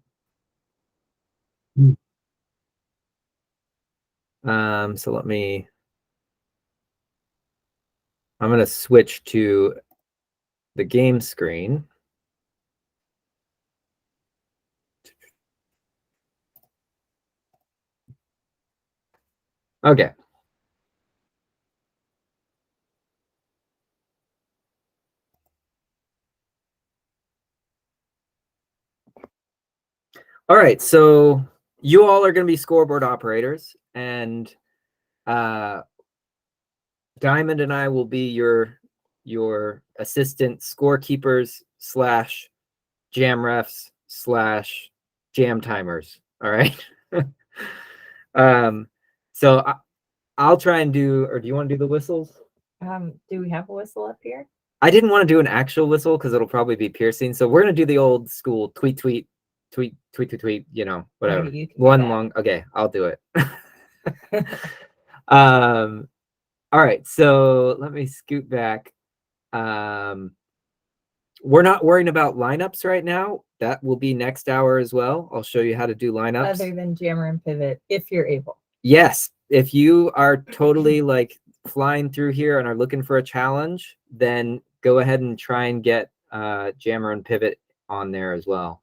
So let me, I'm going to switch to the game screen. Okay. All right, so you all are going to be scoreboard operators, and Diamond and I will be your assistant scorekeepers / jam refs / jam timers. All right. So I'll try and do, or do you want to do the whistles? Do we have a whistle up here? I didn't want to do an actual whistle because it'll probably be piercing. So we're gonna do the old school tweet, tweet, tweet, tweet, tweet, tweet, you know, whatever. Maybe you can do One that. long, okay, I'll do it. All right, so let me scoot back. We're not worrying about lineups right now. That will be next hour as well. I'll show you how to do lineups. Other than jammer and pivot, if you're able. Yes, if you are totally like flying through here and are looking for a challenge, then go ahead and try and get jammer and pivot on there as well.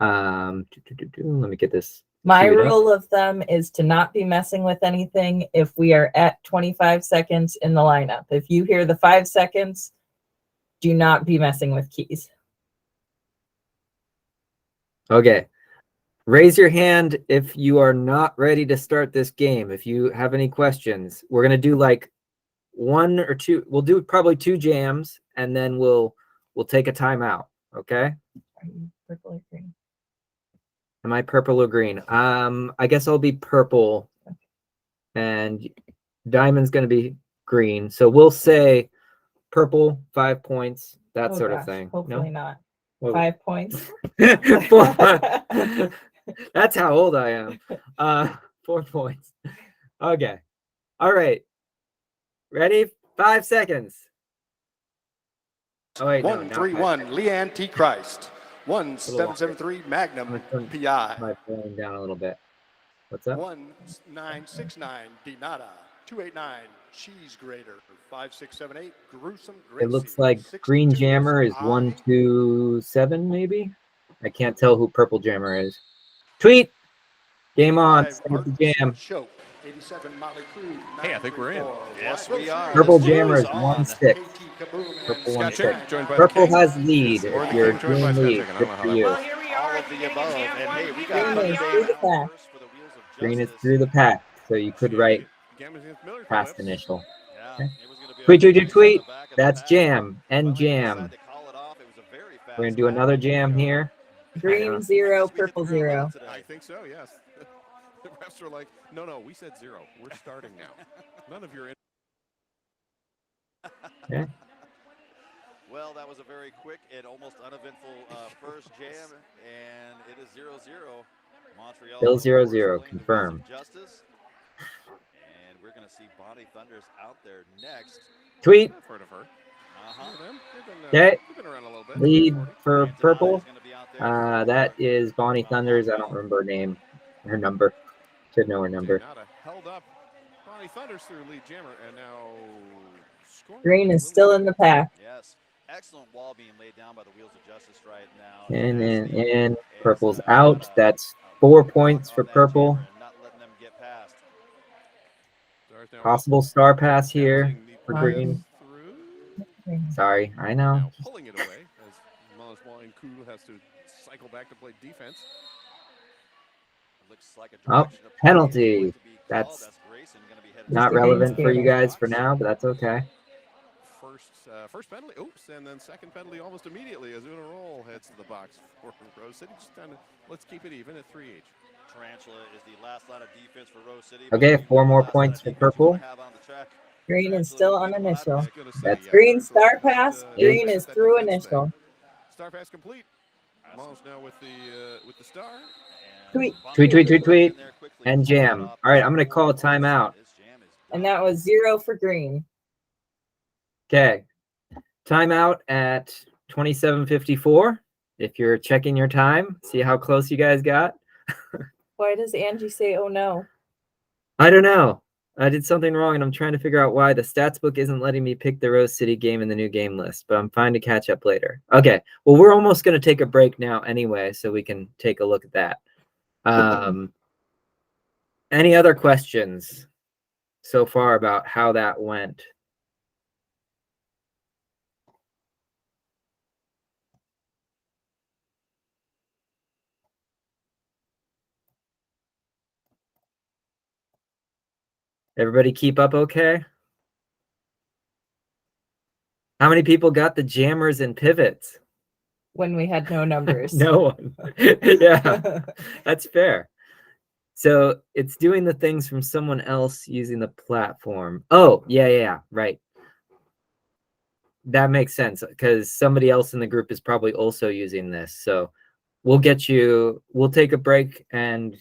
Let me get this. My rule of thumb is to not be messing with anything if we are at 25 seconds in the lineup. If you hear the 5 seconds, do not be messing with keys. Okay. Raise your hand if you are not ready to start this game. If you have any questions, we're going to do like 1 or 2. We'll do probably 2 jams, and then we'll take a timeout. Okay. Are you purple or green? Am I purple or green? I guess I'll be purple, and Diamond's going to be green. So we'll say purple, 5 points, that sort of thing. Hopefully not. What? 5 points. 4. That's how old I am. 4 points. Okay. All right. Ready? 5 seconds. Oh wait, 131 Leanne T. Christ. 1773 Magnum PI. My phone down a little bit. What's up? 1969 Denata. 289 Cheese Grater. 5678 Gruesome Gracie. It looks like green jammer is 127 maybe. I can't tell who purple jammer is. Tweet. Game on. Start the jam. Choke. 87 Motley Crue. Hey, I think we're in. 934. Yes, Rose we are. City. Purple This duel Jammer is is on. 1-6. KT Kaboom and Purple Scott 1-6. Chick, joined by the Purple King. has lead Or if the you're King joined by doing Scott lead. Chick. I don't Good know how for that you. works. here we All are. of the Beginning above. jam And one. hey, we We've got got Green is the through the pack. hours for the Wheels of Green is Justice. through the pack, so you could write Gambling against Miller past clips. initial. Yeah, Okay. it was going to be a Tweet, tweet, race tweet, tweet. at the back of the That's pack. jam and Finally, they jam. decided to call it off. It was a very fast We're gonna do lap. another jam here. Green 0, Might just be hitting purple the ground 0. running today. I think so, yes. The refs are like, no, we said 0. We're starting now. None of your. Okay. Well, that was a very quick and almost uneventful first jam, and it is 0-0. Montreal. Still 0-0, playing the Wheels of confirmed. Justice. And we're going to see Bonnie Thunders out there next. Tweet. I've heard of her. Uh-huh. Okay. They've been around a little bit. Lead for Antonati's purple. gonna be out there. That is Bonnie Thunders. I don't remember her name, her number. Should know her number. Nada held up Bonnie Thunders through lead jammer, and now scoring. Green is still in the pack. Yes. Excellent wall being laid down by the Wheels of Justice right now. And purple's out. That's 4 points for purple. Not letting them get past. Possible star pass here for Um, green. Sorry, I know. Now pulling it away as Malinois and Kulu has to cycle back to play defense. Looks like a Oh, direction of play penalty. going to be called. That's Grayson gonna be headed not Mr. relevant for you Green's guys for now, but that's okay. First penalty, oops, and then second penalty almost immediately as Una Roll heads to the box for Rose City. Just kind of let's keep it even at 3 each. Tarantula is the last line of defense for Rose City. Okay, 4 more points for purple. Green is still on initial. That's Green star pass. Green is through initial. Star pass complete. Mal's now with the star. Tweet. Tweet, tweet, tweet, tweet. And jam. All right, I'm going to call a timeout. And that was 0 for green. Okay. Timeout at 27:54. If you're checking your time, see how close you guys got. Why does Angie say, oh no? I don't know. I did something wrong, and I'm trying to figure out why. The stats book isn't letting me pick the Rose City game in the new game list, but I'm fine to catch up later. Okay. Well, we're almost going to take a break now anyway, so we can take a look at that. Any other questions so far about how that went? Everybody keep up okay? How many people got the jammers and pivots? When we had no numbers. No one. Yeah, that's fair. So it's doing the things from someone else using the platform. Oh, yeah, right. That makes sense because somebody else in the group is probably also using this. So we'll take a break and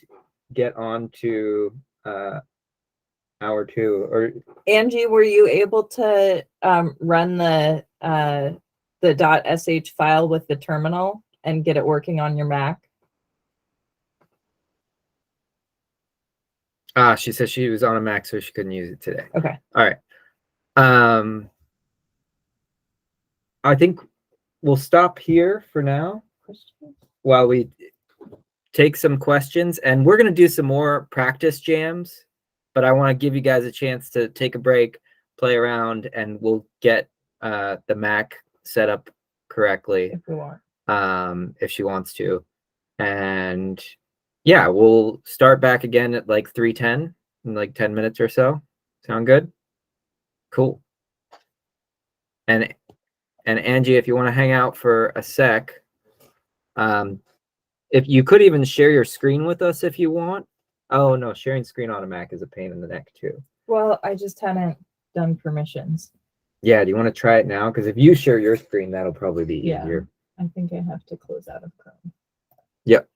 get on to hour 2. Or Angie, were you able to run the .sh file with the terminal and get it working on your Mac? she said she was on a Mac, so she couldn't use it today. Okay. All right. I think we'll stop here for now while we take some questions, and we're going to do some more practice jams, but I want to give you guys a chance to take a break, play around, and we'll get the Mac set up correctly If we want. if she wants to. And yeah, we'll start back again at like 3:10 in like 10 minutes or so. Sound good? Cool. And Angie, if you want to hang out for a sec, if you could even share your screen with us if you want. Oh no, sharing screen on a Mac is a pain in the neck too. Well, I just hadn't done permissions. Yeah, do you want to try it now? Because if you share your screen, that'll probably be easier. I think I have to close out of Chrome. Yep.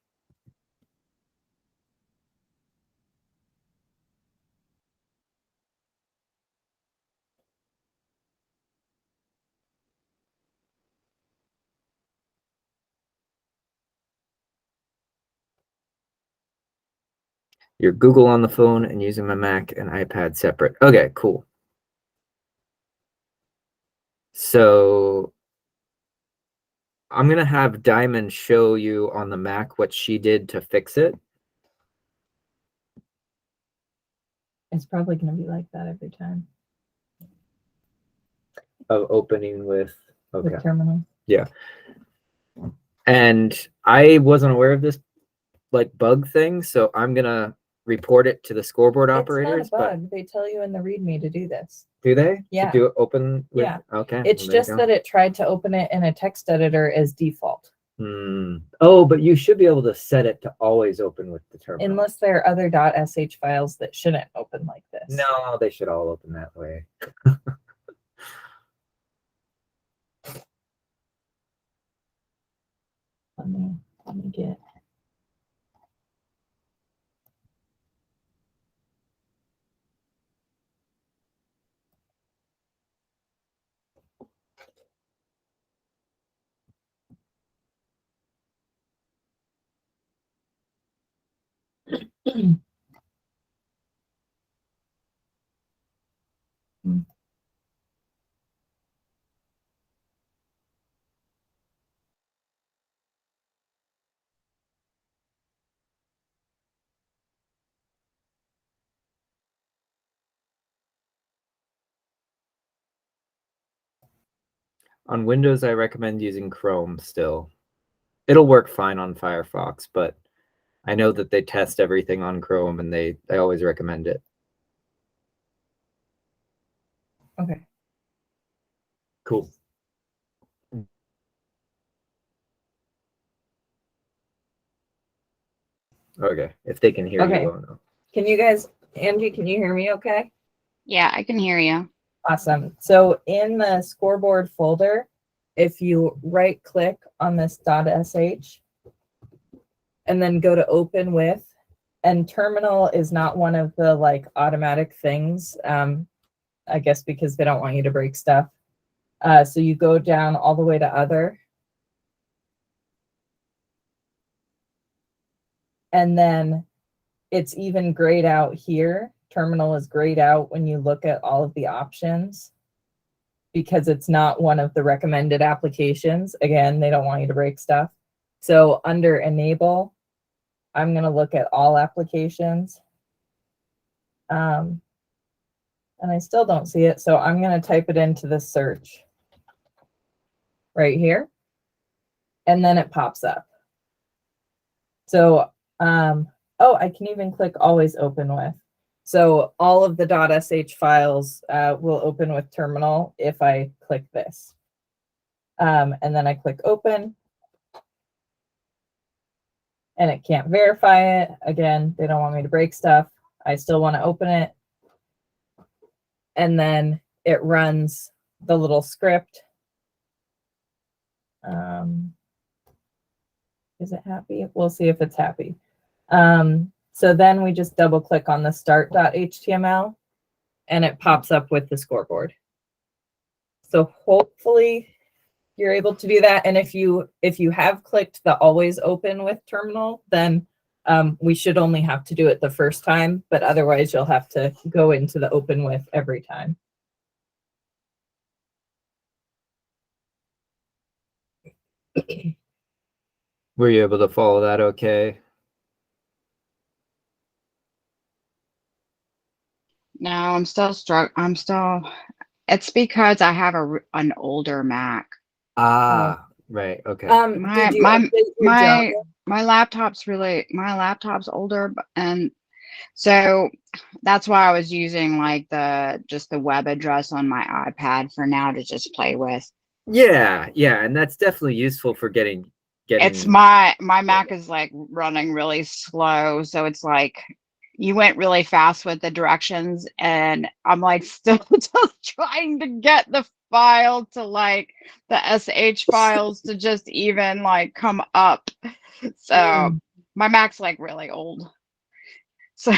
You're Google on the phone and using my Mac and iPad separate. Okay, cool. So I'm going to have Diamond show you on the Mac what she did to fix it. It's probably going to be like that every time Of opening with, okay. with terminal. And I wasn't aware of this like bug thing, so I'm gonna report it to the scoreboard operators. It's not a bug. They tell you in the README to do this. But do they? Yeah. To do it open with, Yeah. okay. It's well, there you just go. that it tried to open it in a text editor as default. Oh, but you should be able to set it to always open with the terminal. Unless there are other .sh files that shouldn't open like this. No, they should all open that way. Let me get. On Windows, I recommend using Chrome still. It'll work fine on Firefox, but I know that they test everything on Chrome and I always recommend it. Okay. Cool. Okay, if they can hear Okay. you, well, Can you guys, Angie, can you hear me okay? Yeah, I can hear you. Awesome. So in the scoreboard folder, if you right click on this .sh and then go to open with, and terminal is not one of the like automatic things, I guess because they don't want you to break stuff. So you go down all the way to other. And then it's even grayed out here. Terminal is grayed out when you look at all of the options because it's not one of the recommended applications. Again, they don't want you to break stuff. So under enable, I'm going to look at all applications. And I still don't see it. So I'm going to type it into the search right here. And then it pops up. So, oh, I can even click always open with. So all of the .sh files will open with terminal if I click this. And then I click open. And it can't verify it. Again, they don't want me to break stuff. I still want to open it. And then it runs the little script. Is it happy? We'll see if it's happy. So then we just double click on the start.html and it pops up with the scoreboard. So hopefully you're able to do that. And if you have clicked the always open with terminal, then we should only have to do it the first time, but otherwise you'll have to go into the open with every time. were you able to follow that okay? No, I'm still struck. It's because I have an older Mac. Ah, right. Okay. My Did you update your Java? my laptop's older, and so that's why I was using like just the web address on my iPad for now to just play with. Yeah, and that's definitely useful for getting. It's my Mac is like running really slow, so it's like you went really fast with the directions, and I'm like still just trying to get the file to like the sh files to just even like come up. So my Mac's like really old. So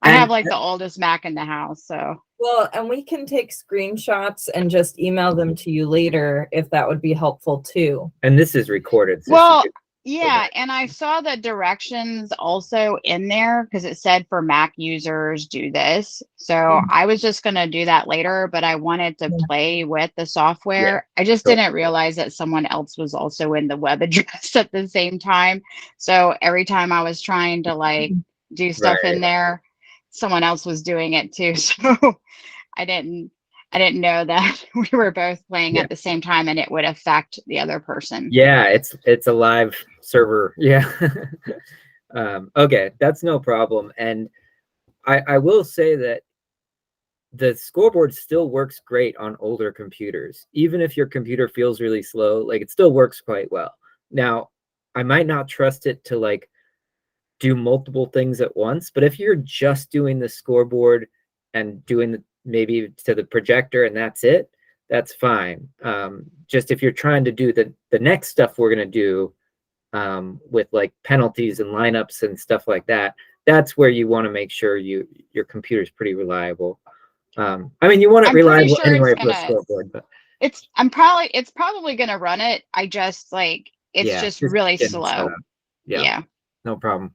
I have like the oldest Mac in the house. So Well, and we can take screenshots and just email them to you later if that would be helpful too. And this is recorded. So well, yeah, and I saw the directions also in there because it said for Mac users do this. So I was just going to do that later, but I wanted to play with the software. I just didn't realize that someone else was also in the web address at the same time. So every time I was trying to like do stuff in there, someone else was doing it too. So I didn't know that we were both playing Yeah. at the same time and it would affect the other person. Yeah, it's a live server. Yeah. Okay, that's no problem. And I will say that the scoreboard still works great on older computers. Even if your computer feels really slow, like it still works quite well. Now, I might not trust it to like do multiple things at once, but if you're just doing the scoreboard and doing maybe to the projector and that's it, that's fine. Just if you're trying to do the next stuff we're going to do with like penalties and lineups and stuff like that, that's where you want to make sure your computer is pretty reliable. I mean, you want it I'm pretty reliable sure anyway it's for a gonna, scoreboard, but it's probably gonna run it. I just like, it's yeah, just just really getting it set slow. up. Yeah, Yeah. no problem.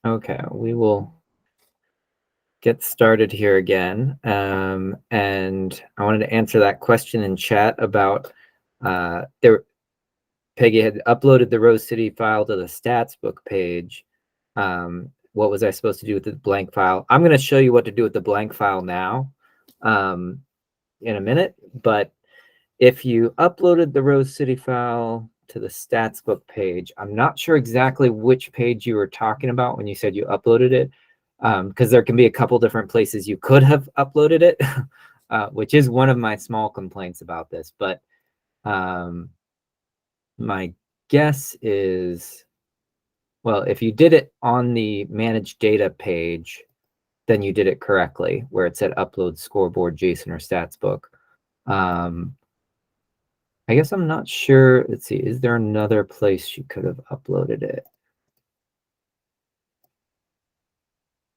Okay, we will get started here again. And I wanted to answer that question in chat about Peggy had uploaded the Rose City file to the stats book page. What was I supposed to do with the blank file? I'm going to show you what to do with the blank file now in a minute. But if you uploaded the Rose City file to the stats book page, I'm not sure exactly which page you were talking about when you said you uploaded it, because there can be a couple different places you could have uploaded it, which is one of my small complaints about this. But my guess is, well, if you did it on the manage data page, then you did it correctly, where it said upload scoreboard, JSON, or stats book. I guess I'm not sure. Let's see, is there another place you could have uploaded it?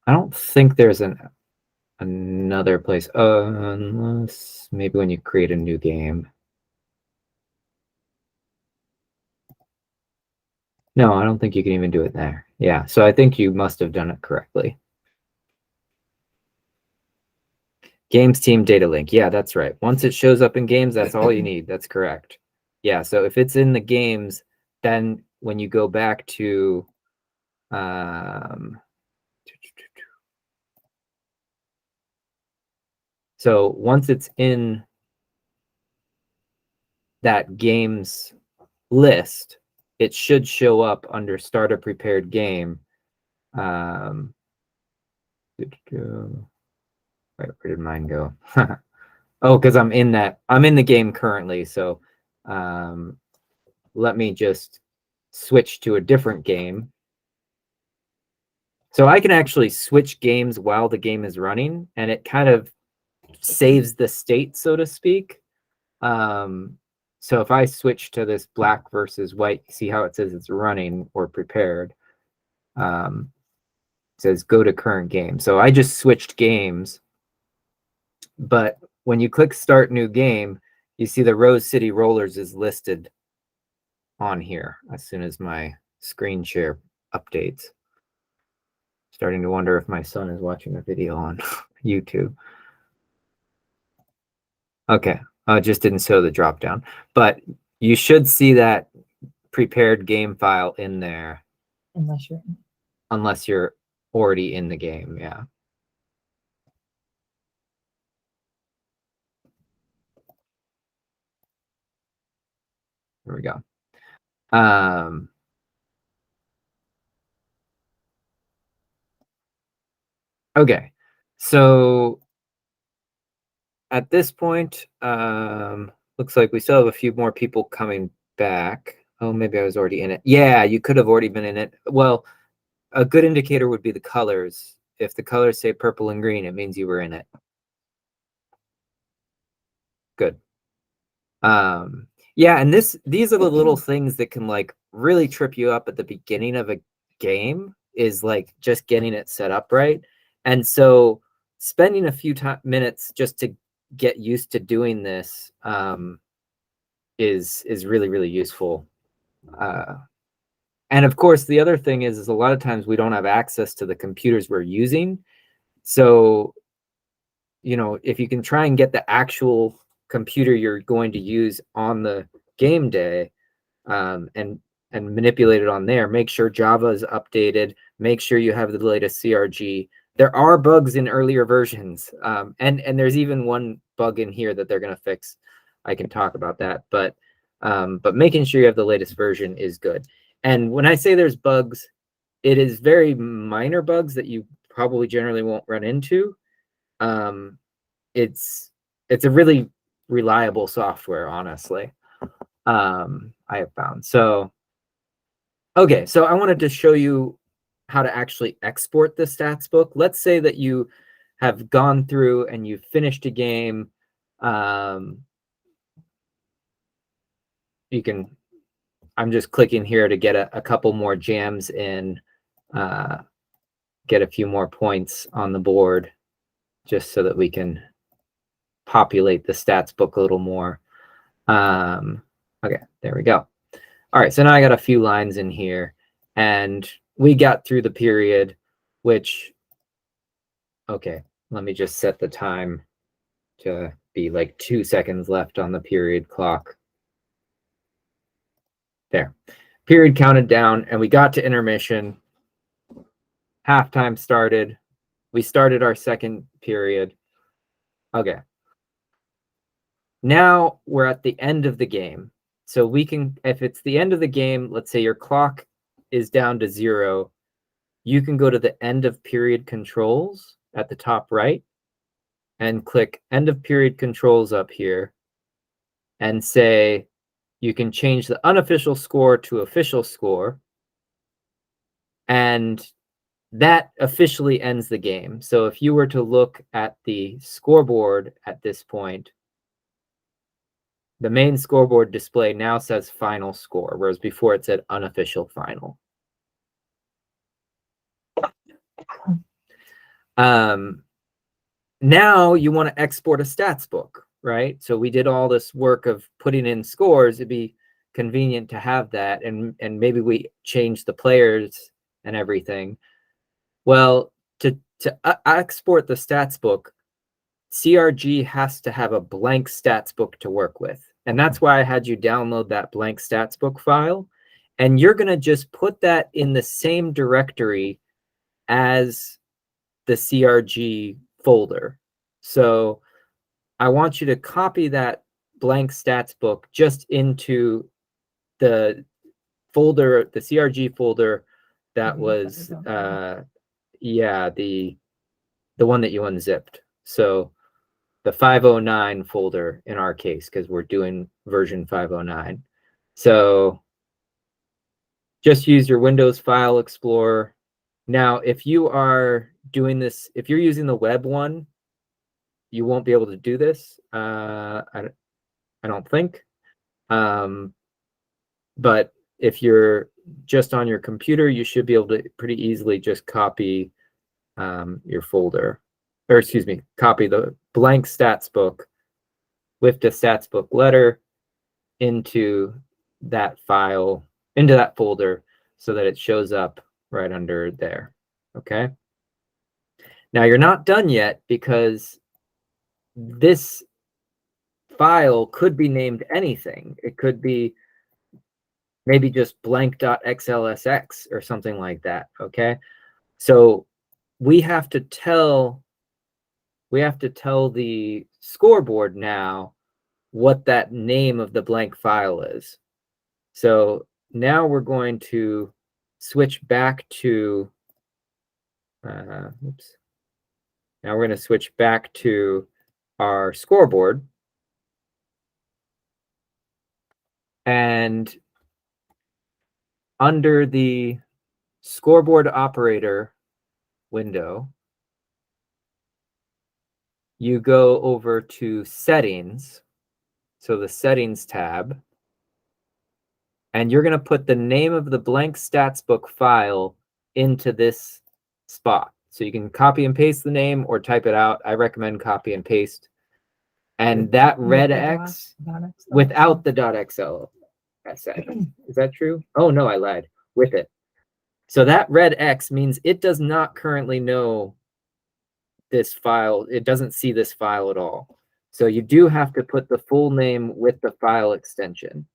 I don't think there's another place, unless maybe when you create a new game. No, I don't think you can even do it there. Yeah, so I think you must have done it correctly. Games team data link. Yeah, that's right. Once it shows up in games, that's all you need. That's correct. Yeah, so if it's in the games, then when you go back to so once it's in that games list, it should show up under start a prepared game. Wait, where did mine go? Oh, because I'm in the game currently. So let me just switch to a different game. So I can actually switch games while the game is running, and it kind of saves the state, so to speak. So if I switch to this black versus white, see how it says it's running or prepared. It says go to current game. So I just switched games. But when you click start new game, you see the Rose City Rollers is listed on here as soon as my screen share updates. Starting to wonder if my son is watching a video on YouTube. Okay, it just didn't show the drop down, but you should see that prepared game file in there. Unless you're already in the game, yeah. There we go. Okay, so at this point, looks like we still have a few more people coming back. Oh, maybe I was already in it. Yeah, you could have already been in it. Well, a good indicator would be the colors. If the colors say purple and green, it means you were in it. Good. Yeah, and these are the little things that can like really trip you up at the beginning of a game, is like just getting it set up right. And so spending a few minutes just to get used to doing this is really, really useful. And of course, the other thing is a lot of times we don't have access to the computers we're using. So, if you can try and get the actual computer you're going to use on the game day, and manipulate it on there, make sure Java is updated, make sure you have the latest CRG. There are bugs in earlier versions, and there's even one bug in here that they're going to fix. I can talk about that, but making sure you have the latest version is good. And when I say there's bugs, it is very minor bugs that you probably generally won't run into. It's a really reliable software, honestly. I have found. So, okay, so I wanted to show you how to actually export the stats book. Let's say that you have gone through and you've finished a game. I'm just clicking here to get a couple more jams in, get a few more points on the board, just so that we can populate the stats book a little more. Okay, there we go. All right, so now I got a few lines in here, and we got through the period, which, okay, let me just set the time to be like 2 seconds left on the period clock. There, period counted down, and we got to intermission. Halftime started. We started our second period. Okay. Now we're at the end of the game. So we can, if it's the end of the game, let's say your clock is down to 0, you can go to the end of period controls at the top right and click end of period controls up here and say you can change the unofficial score to official score, and that officially ends the game. So if you were to look at the scoreboard at this point, the main scoreboard display now says final score, whereas before it said unofficial final. Now you want to export a stats book, right? So we did all this work of putting in scores. It'd be convenient to have that, and maybe we change the players and everything. Well, to export the stats book, CRG has to have a blank stats book to work with. And that's why I had you download that blank stats book file. And you're going to just put that in the same directory as the CRG folder. So I want you to copy that blank stats book just into the folder, the CRG folder that was, yeah, the one that you unzipped. So the 509 folder in our case, because we're doing version 509. So just use your Windows File Explorer. Now, if you are doing this, if you're using the web one, you won't be able to do this. I don't think. But if you're just on your computer, you should be able to pretty easily just copy your folder, or excuse me, copy the blank stats book with the stats book letter into that file, into that folder, so that it shows up right under there. Okay. Now you're not done yet, because this file could be named anything. It could be maybe just blank.xlsx or something like that. Okay. So we have to tell the scoreboard now what that name of the blank file is. So now we're going to switch back to, oops. Now we're going to switch back to our scoreboard. And under the scoreboard operator window, you go over to settings. So the settings tab, and you're going to put the name of the blank stats book file into this spot. So you can copy and paste the name or type it out. I recommend copy and paste. And that red X without the .xl. Is that true? Oh no, I lied. With it. So that red X means it does not currently know this file. It doesn't see this file at all. So you do have to put the full name with the file extension.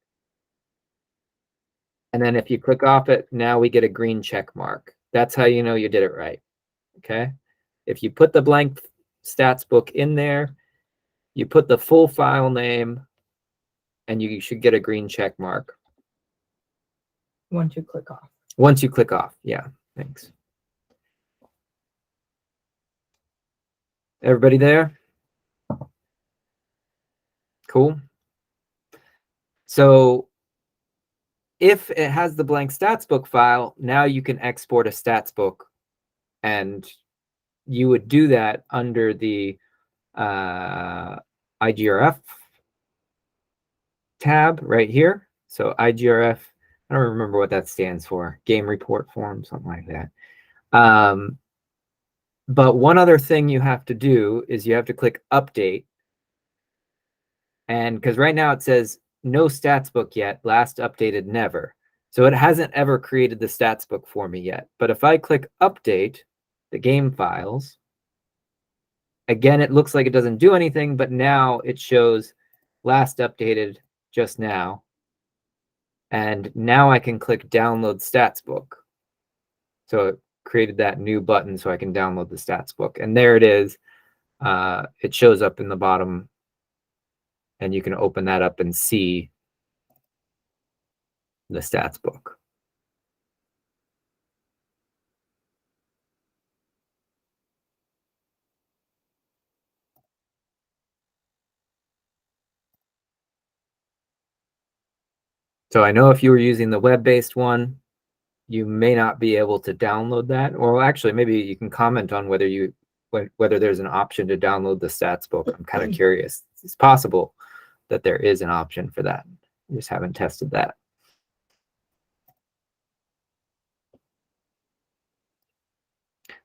And then if you click off it, now we get a green check mark. That's how you know you did it right. Okay. If you put the blank stats book in there, you put the full file name, and you should get a green check mark. Once you click off. Once you click off. Yeah. Thanks. Everybody there? Cool. So if it has the blank stats book file, now you can export a stats book, and you would do that under the IGRF tab right here. So IGRF, I don't remember what that stands for. Game report form, something like that. But one other thing you have to do is you have to click update. And because right now it says no stats book yet, last updated never. So it hasn't ever created the stats book for me yet. But if I click update the game files, again, it looks like it doesn't do anything, but now it shows last updated just now. And now I can click download stats book. So it created that new button so I can download the stats book. And there it is. It shows up in the bottom, and you can open that up and see the stats book. So I know if you were using the web-based one, you may not be able to download that. Or actually, maybe you can comment on whether there's an option to download the stats book. I'm kind of curious. It's possible that there is an option for that. I just haven't tested that.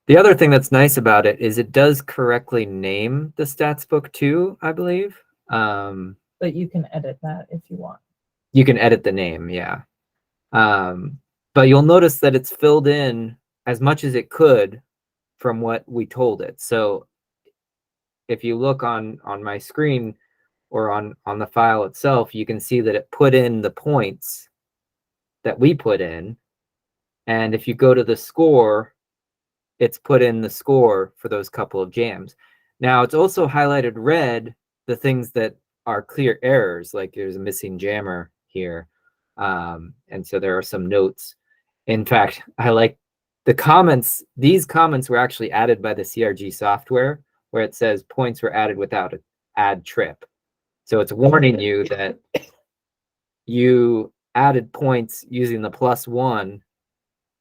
The other thing that's nice about it is it does correctly name the stats book too, I believe. But you can edit that if you want. You can edit the name, yeah. But you'll notice that it's filled in as much as it could from what we told it. So if you look on my screen or on the file itself, you can see that it put in the points that we put in. And if you go to the score, it's put in the score for those couple of jams. Now it's also highlighted red the things that are clear errors, like there's a missing jammer here. And so there are some notes. In fact, I like the comments. These comments were actually added by the CRG software, where it says points were added without an add trip. So it's warning you that you added points using the +1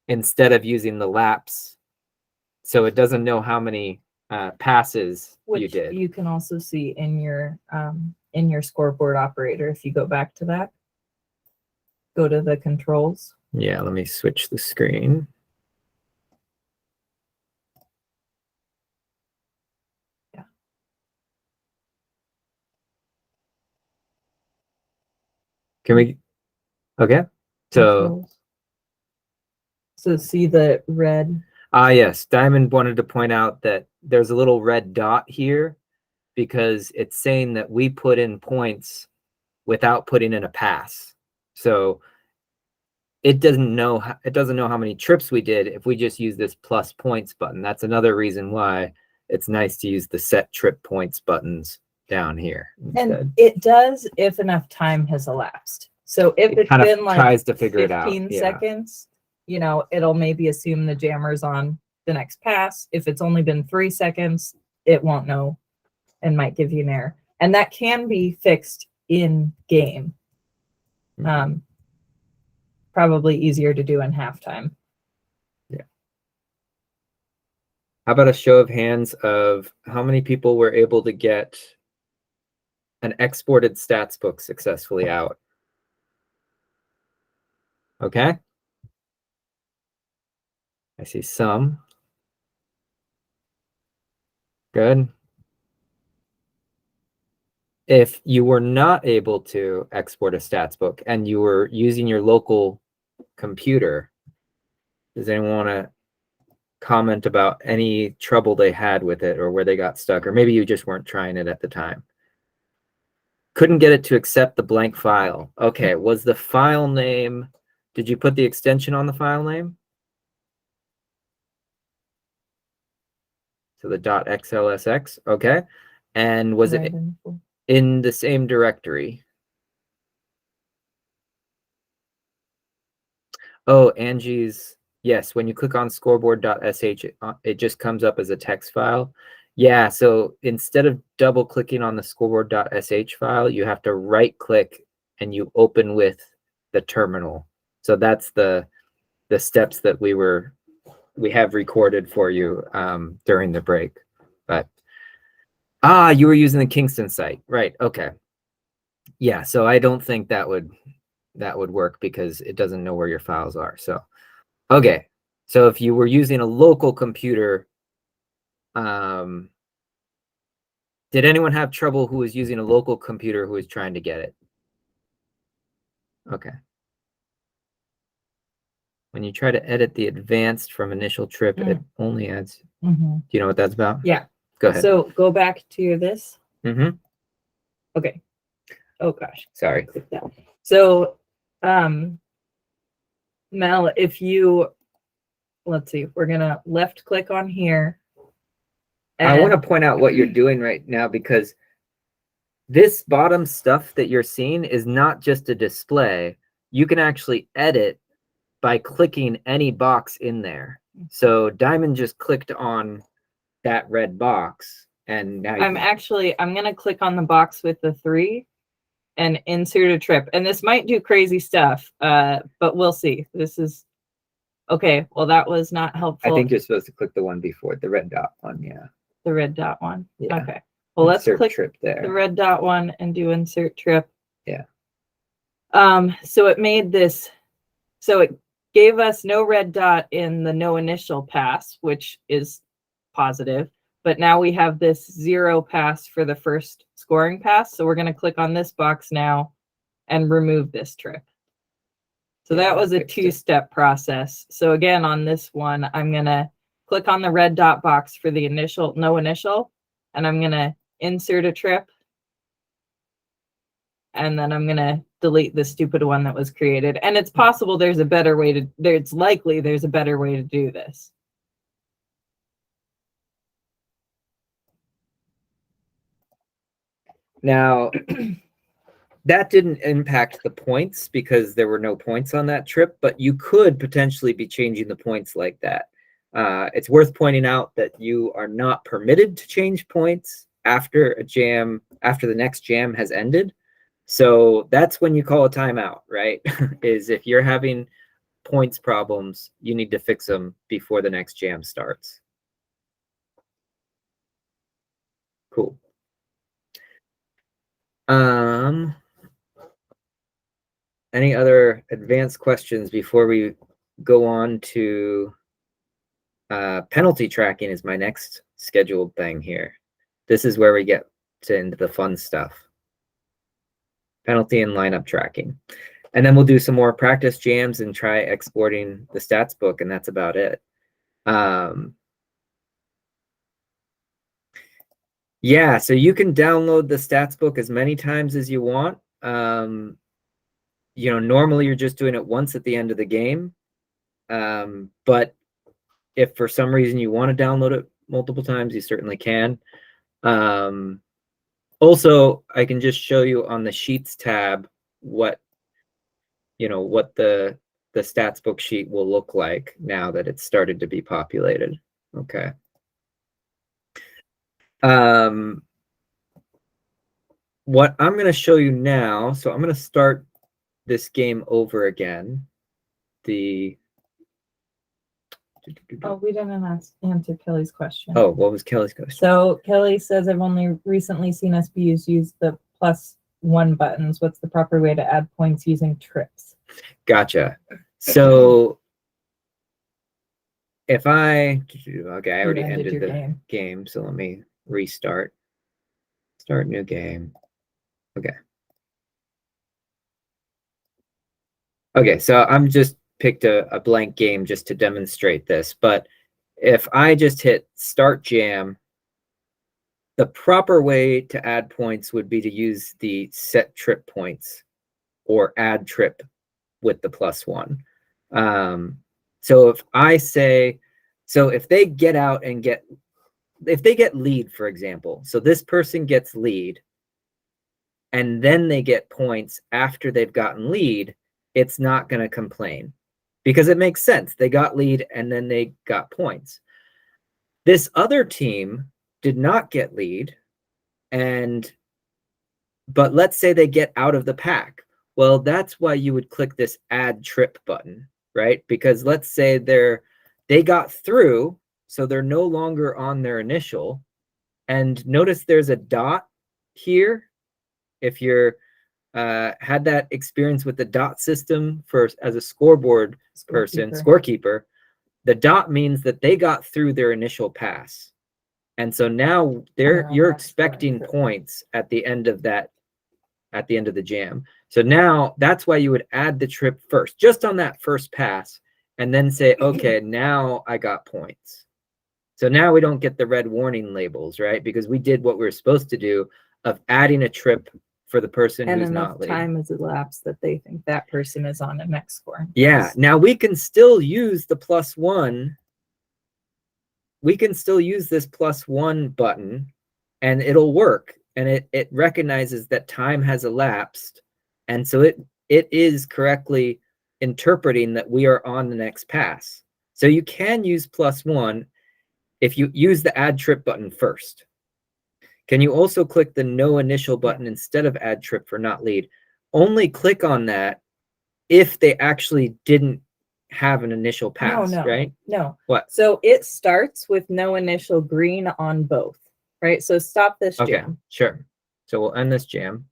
instead of using the laps. So it doesn't know how many passes you Which did. you can also see in your scoreboard operator. If you go back to that, go to the controls. Yeah, let me switch the screen. Yeah. Can we? Okay. So, Controls. So see the red. yes, Diamond wanted to point out that there's a little red dot here because it's saying that we put in points without putting in a pass. So it doesn't know how many trips we did if we just use this plus points button. That's another reason why it's nice to use the set trip points buttons down here instead. And it does if enough time has elapsed. So if It it's kind of been like tries to figure it out. 15 Yeah. seconds, you know, it'll maybe assume the jammer's on the next pass. If it's only been 3 seconds, it won't know and might give you an error. And that can be fixed in game. Probably easier to do in halftime. Yeah. How about a show of hands of how many people were able to get an exported stats book successfully out? Okay. I see some. Good. If you were not able to export a stats book and you were using your local computer, does anyone want to comment about any trouble they had with it or where they got stuck? Or maybe you just weren't trying it at the time. Couldn't get it to accept the blank file. Okay, was the file name, did you put the extension on the file name? So the .xlsx, okay. And was it in the same directory? Oh, Angie's, yes, when you click on scoreboard.sh, it just comes up as a text file. Yeah, so instead of double clicking on the scoreboard.sh file, you have to right click and you open with the terminal. So that's the steps that we have recorded for you during the break. But you were using the Kingston site, right? Okay. Yeah, so I don't think that would work because it doesn't know where your files are. So okay, so if you were using a local computer, did anyone have trouble who was using a local computer who was trying to get it? Okay. When you try to edit the advanced from initial trip, it only adds. Do you know what that's about? Yeah. Go ahead. So go back to this. Mm-hmm. Okay. Oh gosh. Sorry. Click that. So, Mel, if you, let's see, we're gonna left click on here. I want to point out what you're doing right now because this bottom stuff that you're seeing is not just a display. You can actually edit by clicking any box in there. So Diamond just clicked on that red box and now I'm gonna click on the box with the 3 and insert a trip. And this might do crazy stuff, but we'll see. This is okay. Well, that was not helpful. I think you're supposed to click the one before, the red dot one. Yeah. The red dot one. Yeah. Okay. Well, let's Insert click trip there. the red dot one and do insert trip. Yeah. So it made this, so it gave us no red dot in the no initial pass, which is positive. But now we have this 0 pass for the first scoring pass. So we're going to click on this box now and remove this trip. So Yeah, that was a fixed it. 2-step process. So again, on this one, I'm going to click on the red dot box for the initial, no initial, and I'm going to insert a trip. And then I'm going to delete the stupid one that was created. And it's possible there's a better way to, it's likely there's a better way to do this. Now, that didn't impact the points because there were no points on that trip, but you could potentially be changing the points like that. It's worth pointing out that you are not permitted to change points after a jam, after the next jam has ended. So that's when you call a timeout, right? Is if you're having points problems, you need to fix them before the next jam starts. Cool. Any other advanced questions before we go on to penalty tracking is my next scheduled thing here. This is where we get into the fun stuff. Penalty and lineup tracking. And then we'll do some more practice jams and try exporting the stats book, and that's about it. Yeah, so you can download the stats book as many times as you want. You know, normally you're just doing it once at the end of the game. But if for some reason you want to download it multiple times, you certainly can. Also, I can just show you on the Sheets tab what, you know, what the stats book sheet will look like now that it's started to be populated. Okay. What I'm going to show you now, so I'm going to start this game over again. Oh, we didn't answer Kelly's question. Oh, what was Kelly's question? So Kelly says, I've only recently seen SBUs use the +1 buttons. What's the proper way to add points using trips? Gotcha. So if I, okay, I already ended ended your the game, so let me restart. Start new game. Okay. Okay, so I'm just picked a blank game just to demonstrate this, but if I just hit start jam, the proper way to add points would be to use the set trip points or add trip with the +1. So if I say, so if they get out and if they get lead, for example, so this person gets lead and then they get points after they've gotten lead, it's not going to complain because it makes sense. They got lead and then they got points. This other team did not get lead, but let's say they get out of the pack. Well, that's why you would click this add trip button, right? Because let's say they got through, so they're no longer on their initial. And notice there's a dot here. If you're had that experience with the dot system as a scoreboard person, scorekeeper, the dot means that they got through their initial pass. And so now you're expecting points at the end of that, at the end of the jam. So now that's why you would add the trip first, just on that first pass, and then say, okay, now I got points. So now we don't get the red warning labels, right? Because we did what we were supposed to do of adding a trip for the person who's not lead. Time has elapsed that they think that person is on the next score. Yeah. Now we can still use the +1. We can still use this +1 button and it'll work. And it recognizes that time has elapsed. And so it is correctly interpreting that we are on the next pass. So you can use +1 if you use the add trip button first. Can you also click the no initial button instead of add trip for not lead? Only click on that if they actually didn't have an initial pass, right? No. What? So it starts with no initial green on both, right? So stop this jam. Okay, sure. So we'll end this jam.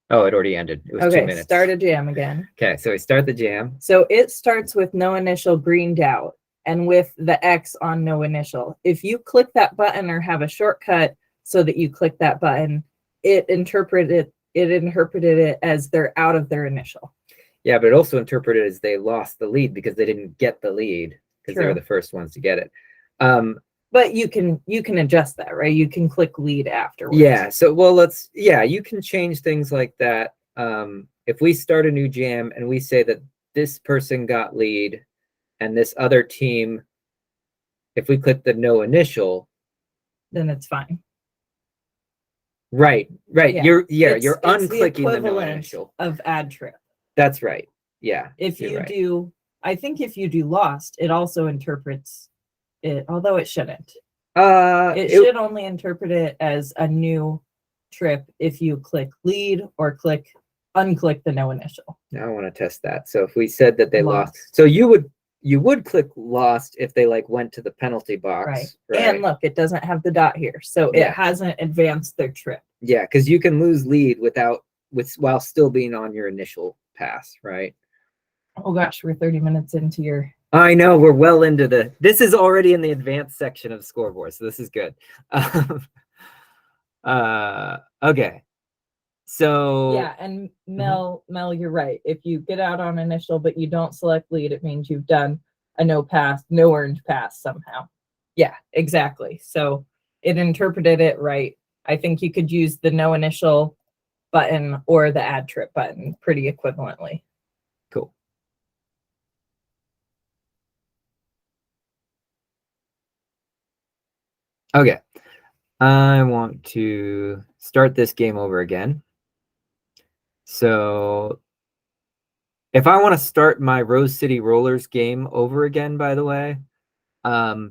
Oh, it already ended. It was 2 Okay, minutes. start a jam again. Okay, so we start the jam. So it starts with no initial greened out and with the X on no initial. If you click that button or have a shortcut so that you click that button, it interpreted it as they're out of their initial. Yeah, but it also interpreted as they lost the lead because they didn't get the lead because they were True. the first ones to get it. But you can adjust that, right? You can click lead afterwards. Yeah, so you can change things like that. If we start a new jam and we say that this person got lead and this other team, if we click the no initial, then it's fine. right. Yeah. You're It's the unclicking the no equivalent initial. of add trip. That's right. Yeah. If you're you right. do, I think if you do lost, it also interprets it, although it shouldn't. It should only interpret it as a new trip if you click lead or unclick the no initial. Now I want to test that. So if we said that they lost, Lost. so you would click lost if they like went to the penalty box, Right. And look, it doesn't have the dot here, so Yeah. it hasn't advanced their trip. Yeah, because you can lose lead while still being on your initial pass, right? Oh gosh, we're 30 minutes into your. I know, we're well into this is already in the advanced section of scoreboard, so this is good. Okay. So Yeah, and Mel, you're right. If you get out on initial but you don't select lead, it means you've done a no orange pass somehow. Yeah, exactly. So it interpreted it right. I think you could use the no initial button or the add trip button pretty equivalently. Cool. Okay. I want to start this game over again. So if I want to start my Rose City Rollers game over again, by the way,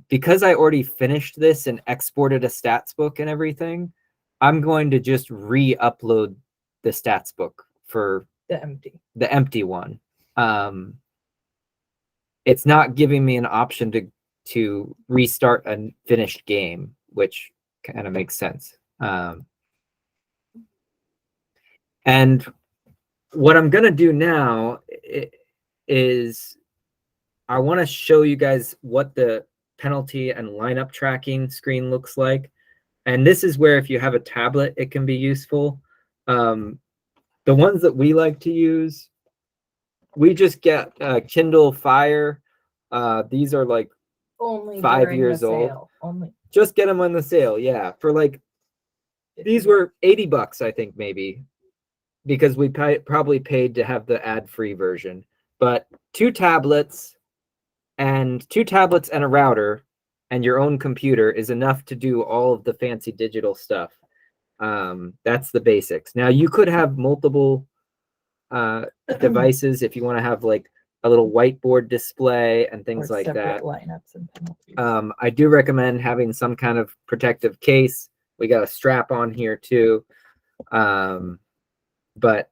because I already finished this and exported a stats book and everything, I'm going to just re-upload the stats book for The empty one. It's not giving me an option to restart a finished game, which kind of makes sense. And what I'm going to do now is I want to show you guys what the penalty and lineup tracking screen looks like. And this is where if you have a tablet, it can be useful. The ones that we like to use, we just get Kindle Fire. These are like only 5 during years the old. sale. Only. Just get them on the sale. Yeah. For like, these were $80, I think, maybe, because we probably paid to have the ad-free version. But two tablets and a router and your own computer is enough to do all of the fancy digital stuff. That's the basics. Now you could have multiple devices if you want to have like a little whiteboard display and things Or like that. lineups and penalties. I do recommend having some kind of protective case. We got a strap on here too. But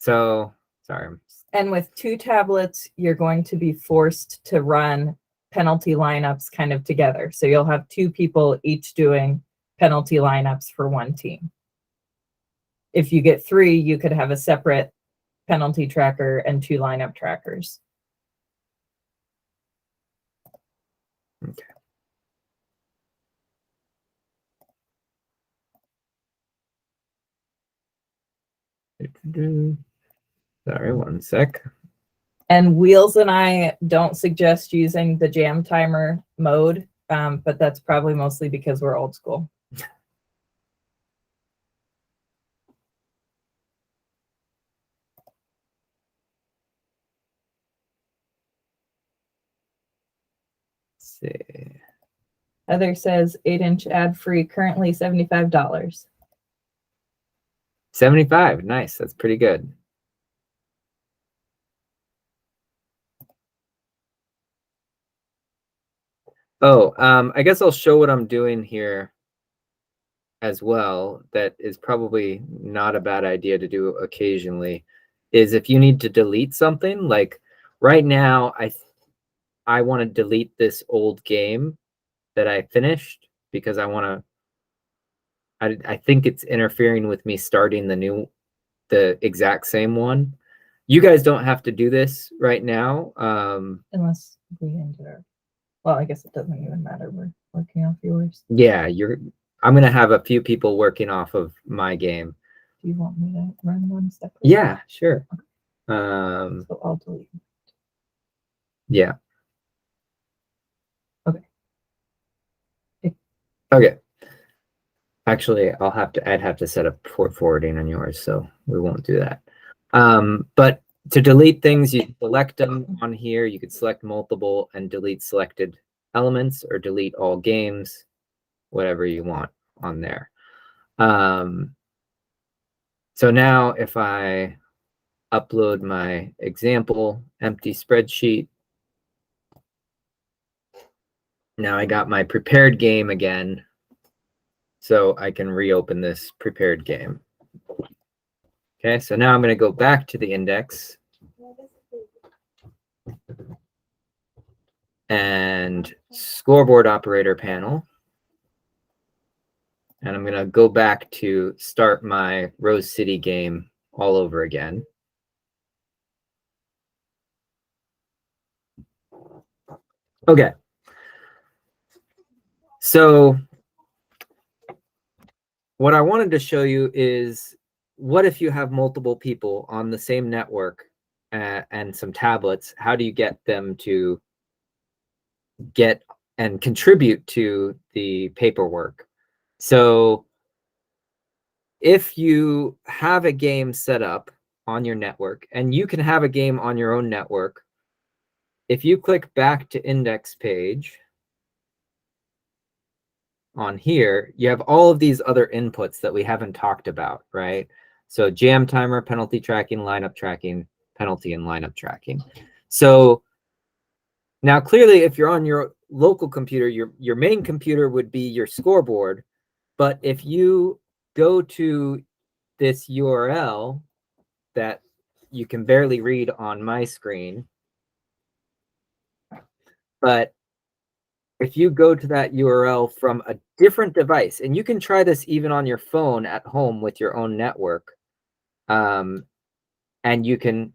sorry. And with two tablets, you're going to be forced to run penalty lineups kind of together. So you'll have two people each doing penalty lineups for one team. If you get three, you could have a separate penalty tracker and two lineup trackers. Okay. Sorry, one sec. And Wheels and I don't suggest using the jam timer mode, but that's probably mostly because we're old school. Let's see. Heather says 8-inch ad free, currently $75. 75. Nice. That's pretty good. Oh, I guess I'll show what I'm doing here as well. That is probably not a bad idea to do occasionally. Is if you need to delete something, like right now, I want to delete this old game that I finished because I I think it's interfering with me starting the exact same one. You guys don't have to do this right now. Unless we ended our, well, I guess it doesn't even matter. We're working off yours. Yeah, I'm gonna have a few people working off of my game. Do you want me to run one separately? Yeah, sure. So I'll delete. Yeah. Okay. Okay. Actually, I'd have to set up port forwarding on yours, so we won't do that. But to delete things, you select them on here. You could select multiple and delete selected elements, or delete all games, whatever you want on there. So now if I upload my example empty spreadsheet, now I got my prepared game again, so I can reopen this prepared game. Okay, so now I'm going to go back to the index and scoreboard operator panel. And I'm going to go back to start my Rose City game all over again. Okay. So what I wanted to show you is, what if you have multiple people on the same network and some tablets? How do you get them to get and contribute to the paperwork? So if you have a game set up on your network, and you can have a game on your own network, if you click back to index page on here, you have all of these other inputs that we haven't talked about, right? So jam timer, penalty tracking, lineup tracking, penalty and lineup tracking. So now clearly, if you're on your local computer, your main computer would be your scoreboard. But if you go to this URL that you can barely read on my screen, but if you go to that URL from a different device, and you can try this even on your phone at home with your own network, and you can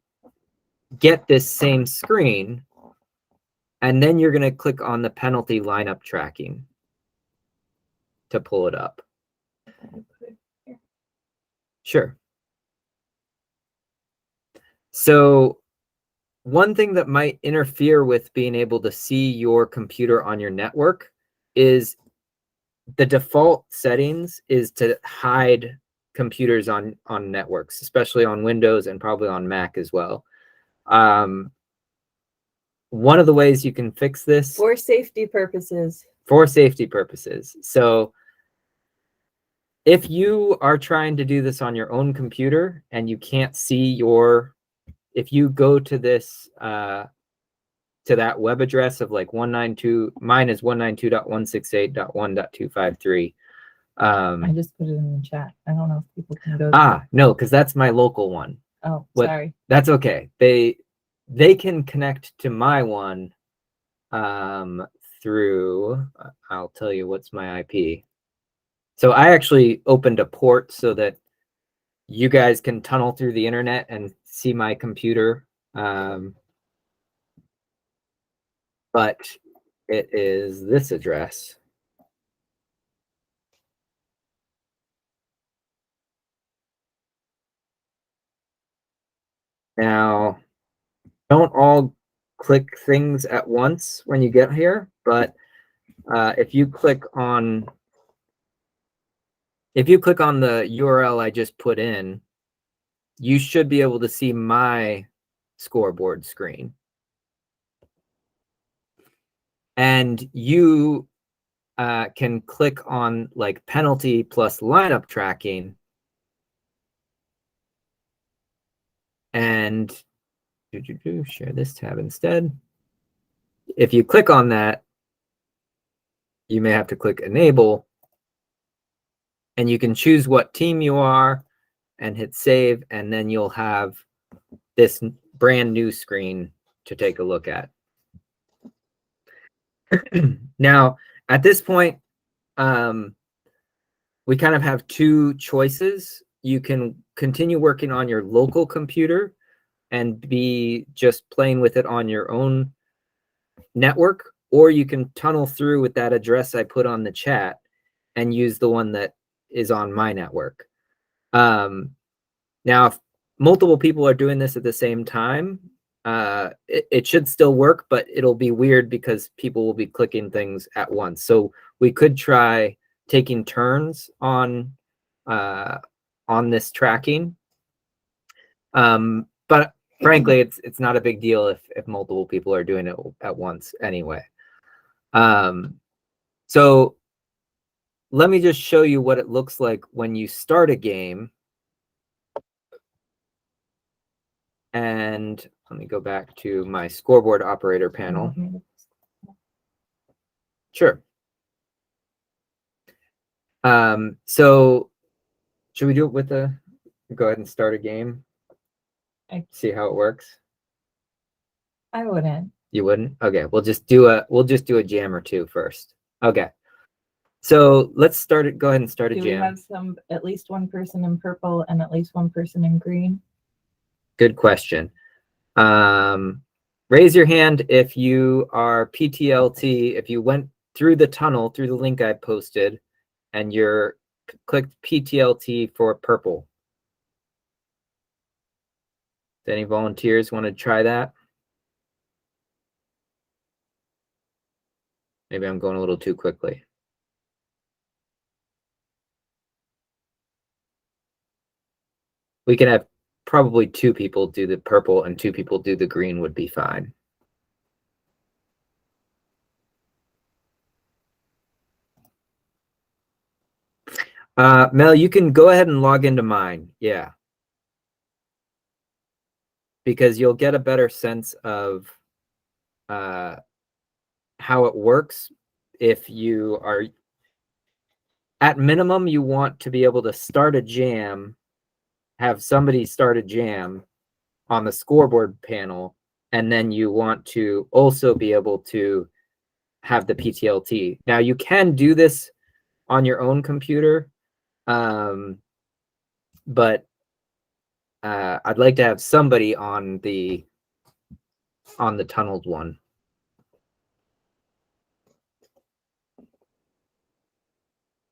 get this same screen, and then you're going to click on the penalty lineup tracking to pull it up. Sure. So one thing that might interfere with being able to see your computer on your network is the default settings is to hide computers on networks, especially on Windows and probably on Mac as well. One of the ways you can fix this For safety purposes. For safety purposes. So if you are trying to do this on your own computer and you can't see if you go to this, to that web address of like 192, mine is 192.168.1.253. I just put it in the chat. I don't know if people can go there. No, because that's my local one. Oh, sorry. That's okay. They can connect to my one through, I'll tell you what's my IP. So I actually opened a port so that you guys can tunnel through the internet and see my computer. But it is this address. Now, don't all click things at once when you get here, but if you click on the URL I just put in, you should be able to see my scoreboard screen. And you can click on like penalty plus lineup tracking, and share this tab instead. If you click on that, you may have to click enable, and you can choose what team you are and hit save, and then you'll have this brand new screen to take a look at. Now, at this point, we kind of have two choices. You can continue working on your local computer and be just playing with it on your own network, or you can tunnel through with that address I put on the chat and use the one that is on my network. Now, if multiple people are doing this at the same time, it should still work, but it'll be weird because people will be clicking things at once. So we could try taking turns on this tracking. But frankly, it's not a big deal if multiple people are doing it at once anyway. So let me just show you what it looks like when you start a game. And let me go back to my scoreboard operator panel. Sure. So should we do it with go ahead and start a game? See how it works? I wouldn't. You wouldn't? Okay, we'll just do a jam or two first. Okay. So let's start it. Go ahead and start a Do we jam. have at least one person in purple and at least one person in green? Good question. Raise your hand if you are PTLT, if you went through the tunnel, through the link I posted, and you're clicked PTLT for purple. Do any volunteers want to try that? Maybe I'm going a little too quickly. We can have probably 2 people do the purple and 2 people do the green would be fine. Mel, you can go ahead and log into mine. Yeah. Because you'll get a better sense of how it works. If you are, at minimum, you want to be able to start a jam, have somebody start a jam on the scoreboard panel, and then you want to also be able to have the PTLT. Now, you can do this on your own computer, but I'd like to have somebody on the tunneled one.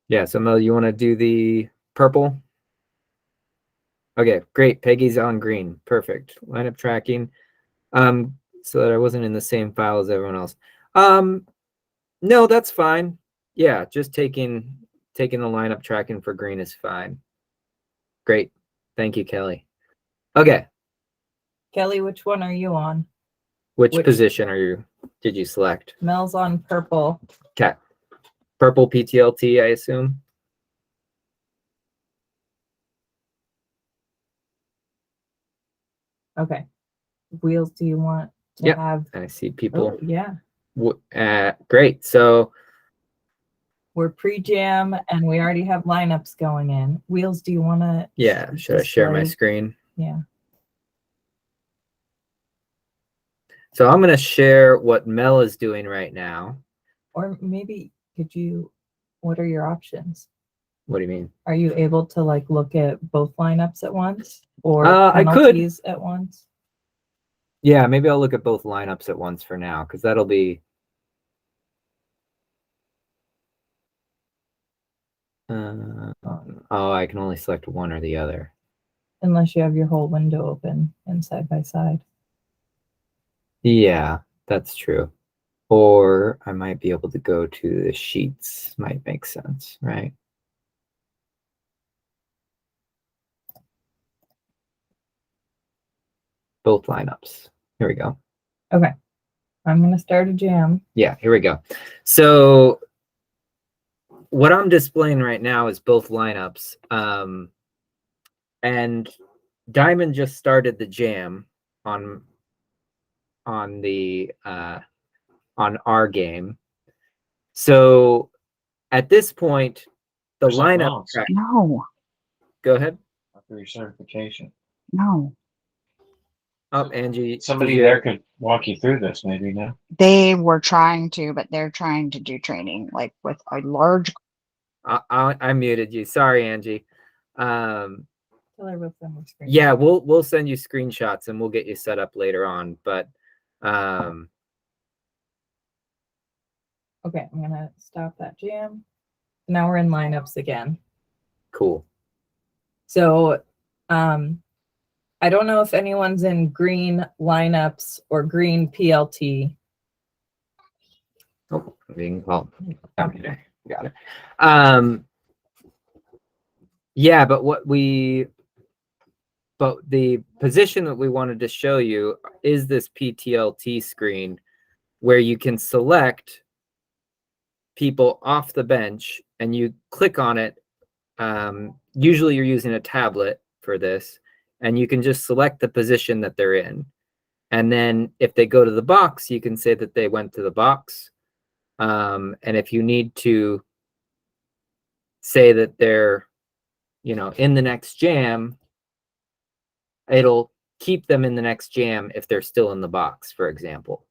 Yeah, so Mel, you want to do the purple? Okay, great. Peggy's on green. Perfect. Lineup tracking. So that I wasn't in the same file as everyone else. No, that's fine. Yeah, just taking the lineup tracking for green is fine. Great. Thank you, Kelly. Okay. Kelly, which one are you on? Which position did you select? Mel's on purple. Okay. Purple PTLT, I assume. Okay. Wheels, do you want to have? I see people. Oh, yeah. Great. So we're pre-jam and we already have lineups going in. Wheels, do you want to? Yeah. Should I share my screen? Yeah. So I'm going to share what Mel is doing right now. Or maybe what are your options? What do you mean? Are you able to look at both lineups at once or I could. penalties at once? Yeah, maybe I'll look at both lineups at once for now, because that'll be. Oh, I can only select one or the other. Unless you have your whole window open and side by side. Yeah, that's true. Or I might be able to go to the sheets. Might make sense, right? Both lineups. Here we go. Okay. I'm going to start a jam. Yeah, here we go. So what I'm displaying right now is both lineups. And Diamond just started the jam on our game. So at this point, the lineup. No. Go ahead. After your certification. No. Oh, Angie. Somebody there could walk you through this, maybe, no? They were trying to, but they're trying to do training with a large. I muted you. Sorry, Angie. Tell her we'll send her screen. Yeah, we'll send you screenshots and we'll get you set up later on. But Okay, I'm gonna stop that jam. Now we're in lineups again. cool. So I don't know if anyone's in green lineups or green PLT. Oh, being called. Okay. Got it. Yeah, but the position that we wanted to show you is this PTLT screen where you can select people off the bench and you click on it. Usually you're using a tablet for this, and you can just select the position that they're in. And then if they go to the box, you can say that they went to the box. And if you need to say that they're, in the next jam, it'll keep them in the next jam if they're still in the box, for example.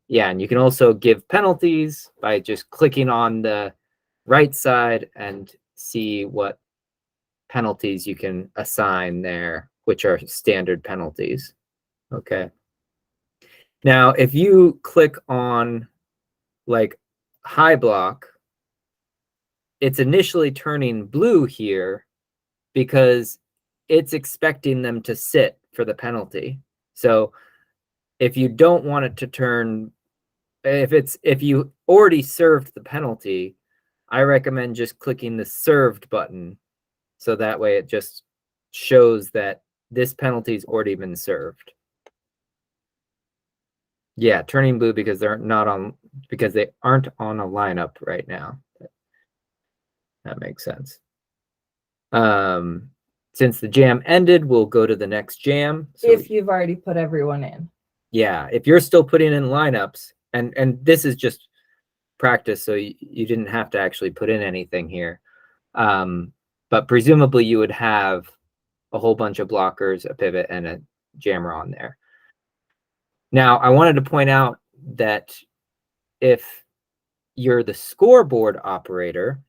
Yeah, and you can also give penalties by just clicking on the right side and see what penalties you can assign there, which are standard penalties. Okay. Now, if you click on like high block, it's initially turning blue here because it's expecting them to sit for the penalty. So if you don't want it to turn, if you already served the penalty, I recommend just clicking the served button. So that way it just shows that this penalty's already been served. Yeah, turning blue because they aren't on a lineup right now. That makes sense. Since the jam ended, we'll go to the next jam. So If you've already put everyone in. yeah, if you're still putting in lineups, and this is just practice, so you didn't have to actually put in anything here. But presumably you would have a whole bunch of blockers, a pivot, and a jammer on there. Now, I wanted to point out that if you're the scoreboard operator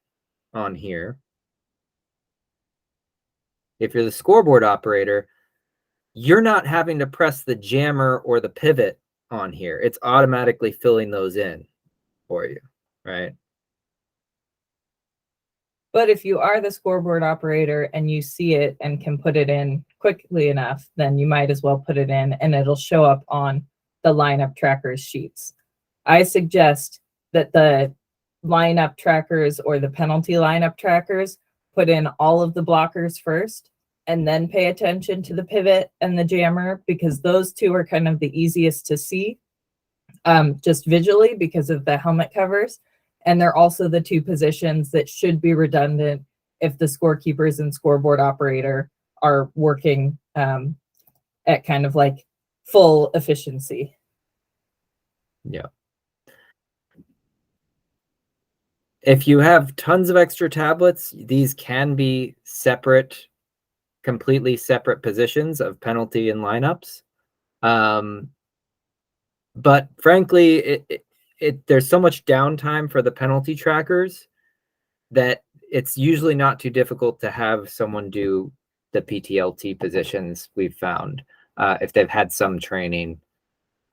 on here, you're not having to press the jammer or the pivot on here. It's automatically filling those in for you, right? But if you are the scoreboard operator and you see it and can put it in quickly enough, then you might as well put it in and it'll show up on the lineup trackers sheets. I suggest that the lineup trackers or the penalty lineup trackers put in all of the blockers first and then pay attention to the pivot and the jammer, because those two are kind of the easiest to see just visually because of the helmet covers. And they're also the two positions that should be redundant if the scorekeepers and scoreboard operator are working at kind of like full efficiency. Yeah. If you have tons of extra tablets, these can be separate, completely separate positions of penalty and lineups. But frankly, there's so much downtime for the penalty trackers that it's usually not too difficult to have someone do the PTLT positions we've found if they've had some training.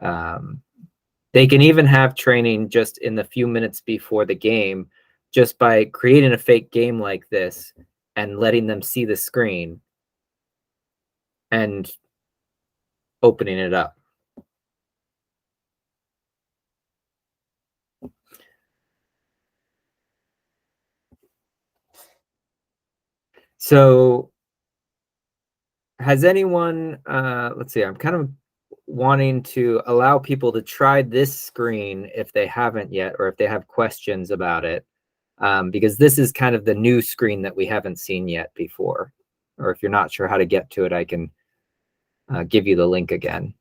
They can even have training just in the few minutes before the game, just by creating a fake game like this and letting them see the screen and opening it up. So has anyone, let's see, I'm kind of wanting to allow people to try this screen if they haven't yet, or if they have questions about it, because this is kind of the new screen that we haven't seen yet before. Or if you're not sure how to get to it, I can give you the link again.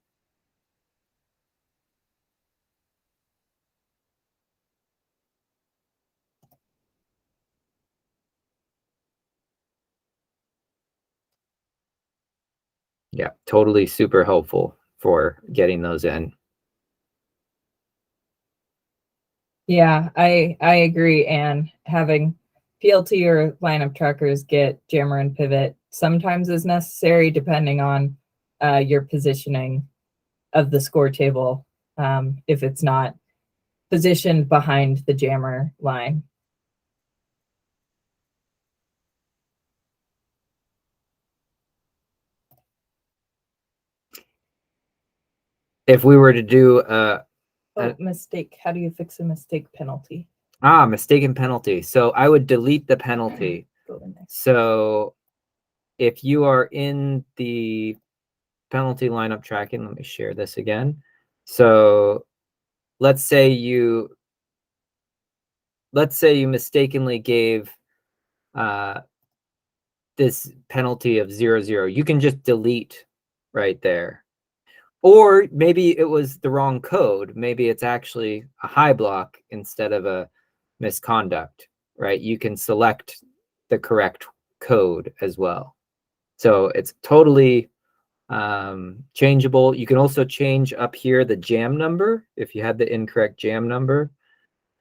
Yeah, totally super helpful for getting those in. Yeah, I agree. And having PLT or lineup trackers get jammer and pivot sometimes is necessary depending on your positioning of the score table, if it's not positioned behind the jammer line. If we were to do Mistake. How do you fix a mistake penalty? mistaken penalty. So I would delete the penalty. Go in there. So if you are in the penalty lineup tracking, let me share this again. So let's say you mistakenly gave this penalty of 0-0. You can just delete right there. Or maybe it was the wrong code. Maybe it's actually a high block instead of a misconduct, right? You can select the correct code as well. So it's totally changeable. You can also change up here the jam number if you had the incorrect jam number,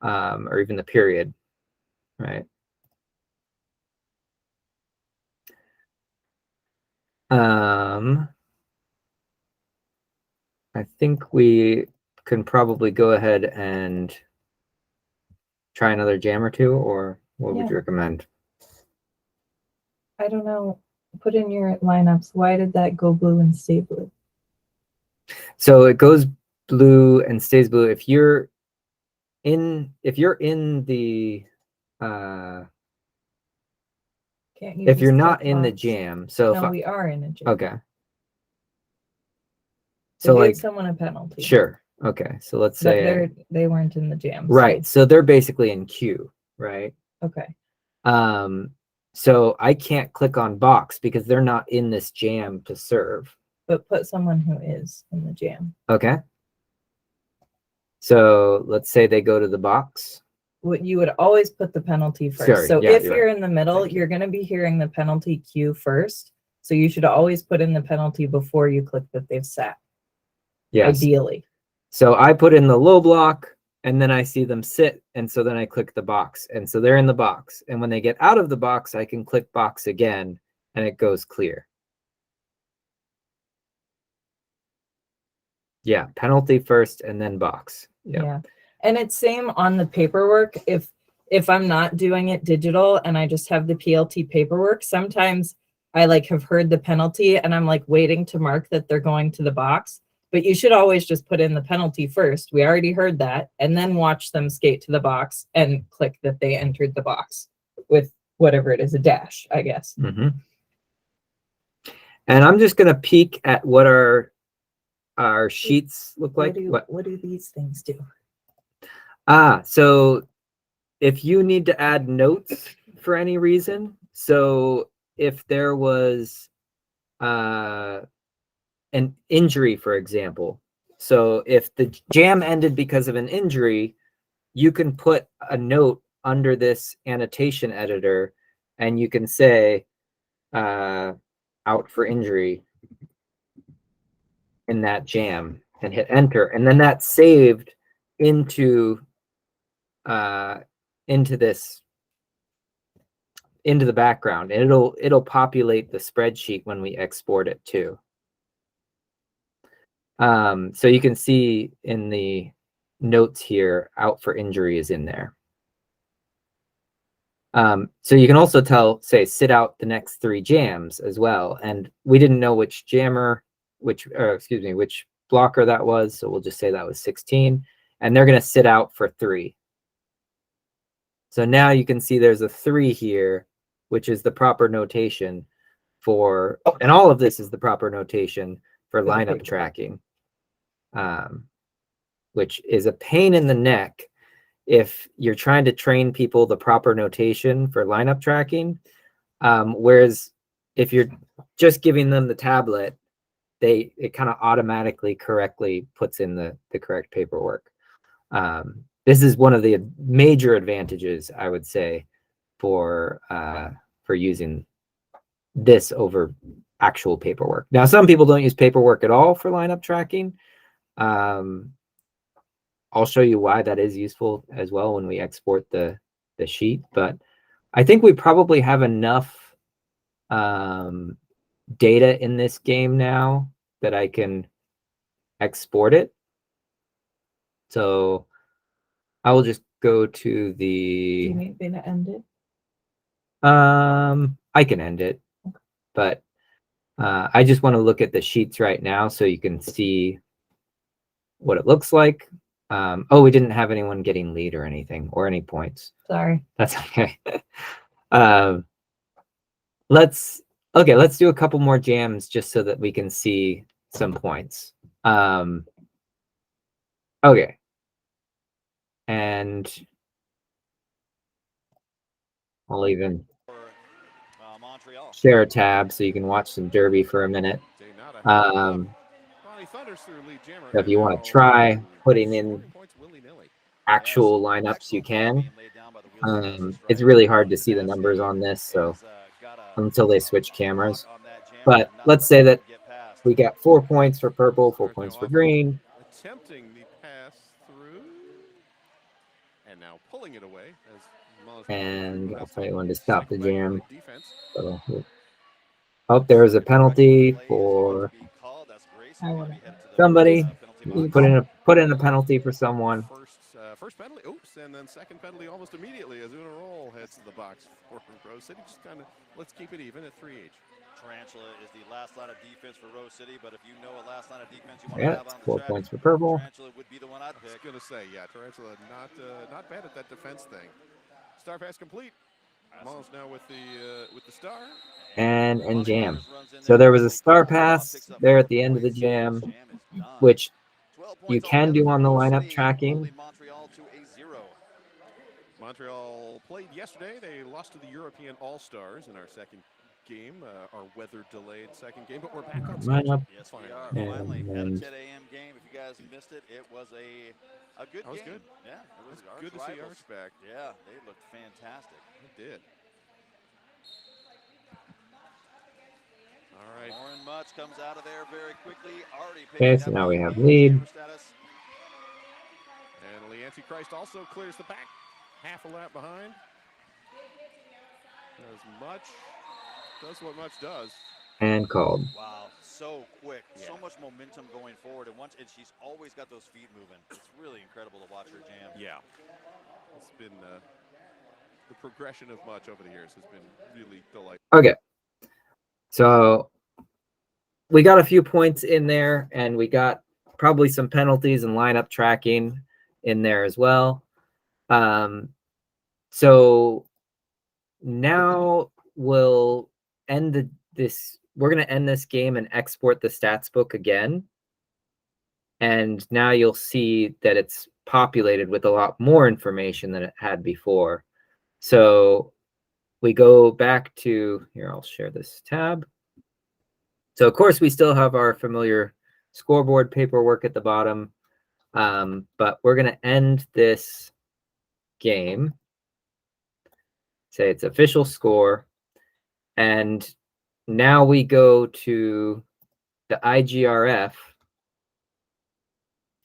or even the period, right? I think we can probably go ahead and try another jam or two, or what would you recommend? I don't know. Put in your lineups. Why did that go blue and stay blue? So it goes blue and stays blue if you're in the if you're not in the jam. So no, we are in a jam. okay. So So give like someone a penalty. sure. Okay. So let's But say they weren't in the jam. right. So they're basically in queue, right? Okay. So I can't click on box because they're not in this jam to serve. But put someone who is in the jam. Okay. So let's say they go to the box. What you would always put the penalty first. Sorry, So yeah, if you're you're in the middle, you're going to be hearing the penalty cue first. So you should always put in the penalty before you click that they've sat. Yes. Ideally. So I put in the low block and then I see them sit. And so then I click the box. And so they're in the box. And when they get out of the box, I can click box again and it goes clear. Yeah. Penalty first and then box. Yep. Yeah. And it's same on the paperwork. If I'm not doing it digital and I just have the PLT paperwork, sometimes I like have heard the penalty and I'm like waiting to mark that they're going to the box. But you should always just put in the penalty first. We already heard that, and then watch them skate to the box and click that they entered the box with whatever it is, a dash, I guess. Mm-hmm. And I'm just going to peek at what our sheets look like. What do these things do? So if you need to add notes for any reason, so if there was an injury, for example, so if the jam ended because of an injury, you can put a note under this annotation editor and you can say out for injury in that jam and hit enter, and then that's saved into the background, and it'll populate the spreadsheet when we export it too. So you can see in the notes here, out for injury is in there. So you can also say sit out the next 3 jams as well. And we didn't know which which blocker that was. So we'll just say that was 16, and they're going to sit out for 3. So now you can see there's a 3 here, which is the proper notation for, and all of this is the proper notation for lineup tracking, which is a pain in the neck if you're trying to train people the proper notation for lineup tracking. Whereas if you're just giving them the tablet, it kind of automatically correctly puts in the correct paperwork. This is one of the major advantages, I would say, for using this over actual paperwork. Now, some people don't use paperwork at all for lineup tracking. I'll show you why that is useful as well when we export the sheet. But I think we probably have enough data in this game now that I can export it. So I will just go to Do you the need me to end it? I can end it, but I just want to look at the sheets right now so you can see what it looks like. Oh, we didn't have anyone getting lead or anything or any points. Sorry. That's okay. Let's do a couple more jams just so that we can see some points. Okay. And I'll even Montreal. share a tab so you can watch some derby for a minute. So if you want to try putting in actual lineups, you can. It's really hard to see the numbers on this, so until they switch cameras. But let's say that we got 4 points for purple, 4 points for green. Attempting the pass through, and now pulling it away. And I'll tell you when to stop the jam. So, oh, there was a penalty for somebody. You put in a penalty for someone. First penalty, oops, and then second penalty almost immediately as Una Roll heads to the box for Rose City. Just kind of, let's keep it even at 3 each. Tarantula is the last line of defense for Rose City, but if you know a last line of defense you want to have on the 4 track, points for purple. Tarantula would be the one I'd pick. I was going to say, yeah, Tarantula not bad at that defense thing. Star pass complete. Mullins now with the star. And jam. So there was a star pass there at the end of the jam, which you can do on the lineup tracking. Montreal played yesterday. They lost to the European All-Stars in our second game, our weather-delayed second game, but we're back on lineup. Yes, we are. Finally, at a 10 a.m. game. If you guys missed it, it was a good game. Good. Yeah, it was good to see Arch back. Yeah, they looked fantastic. They did. All right. Lauren Mutch comes out of there very quickly. Already Okay, so now we have lead. And Leancy Christ also clears the back, half a lap behind. Does what Mutch does. And called. Wow, so quick, yeah. So much momentum going forward, and she's always got those feet moving. It's really incredible to watch her jam. Yeah, it's been the progression of Mutch over the years has been really delightful. Okay, so we got a few points in there, and we got probably some penalties and lineup tracking in there as well. So now we'll end this. We're going to end this game and export the stats book again. And now you'll see that it's populated with a lot more information than it had before. So we go back to here. I'll share this tab. So of course we still have our familiar scoreboard paperwork at the bottom, but we're going to end this game. Say it's official score, and now we go to the IGRF.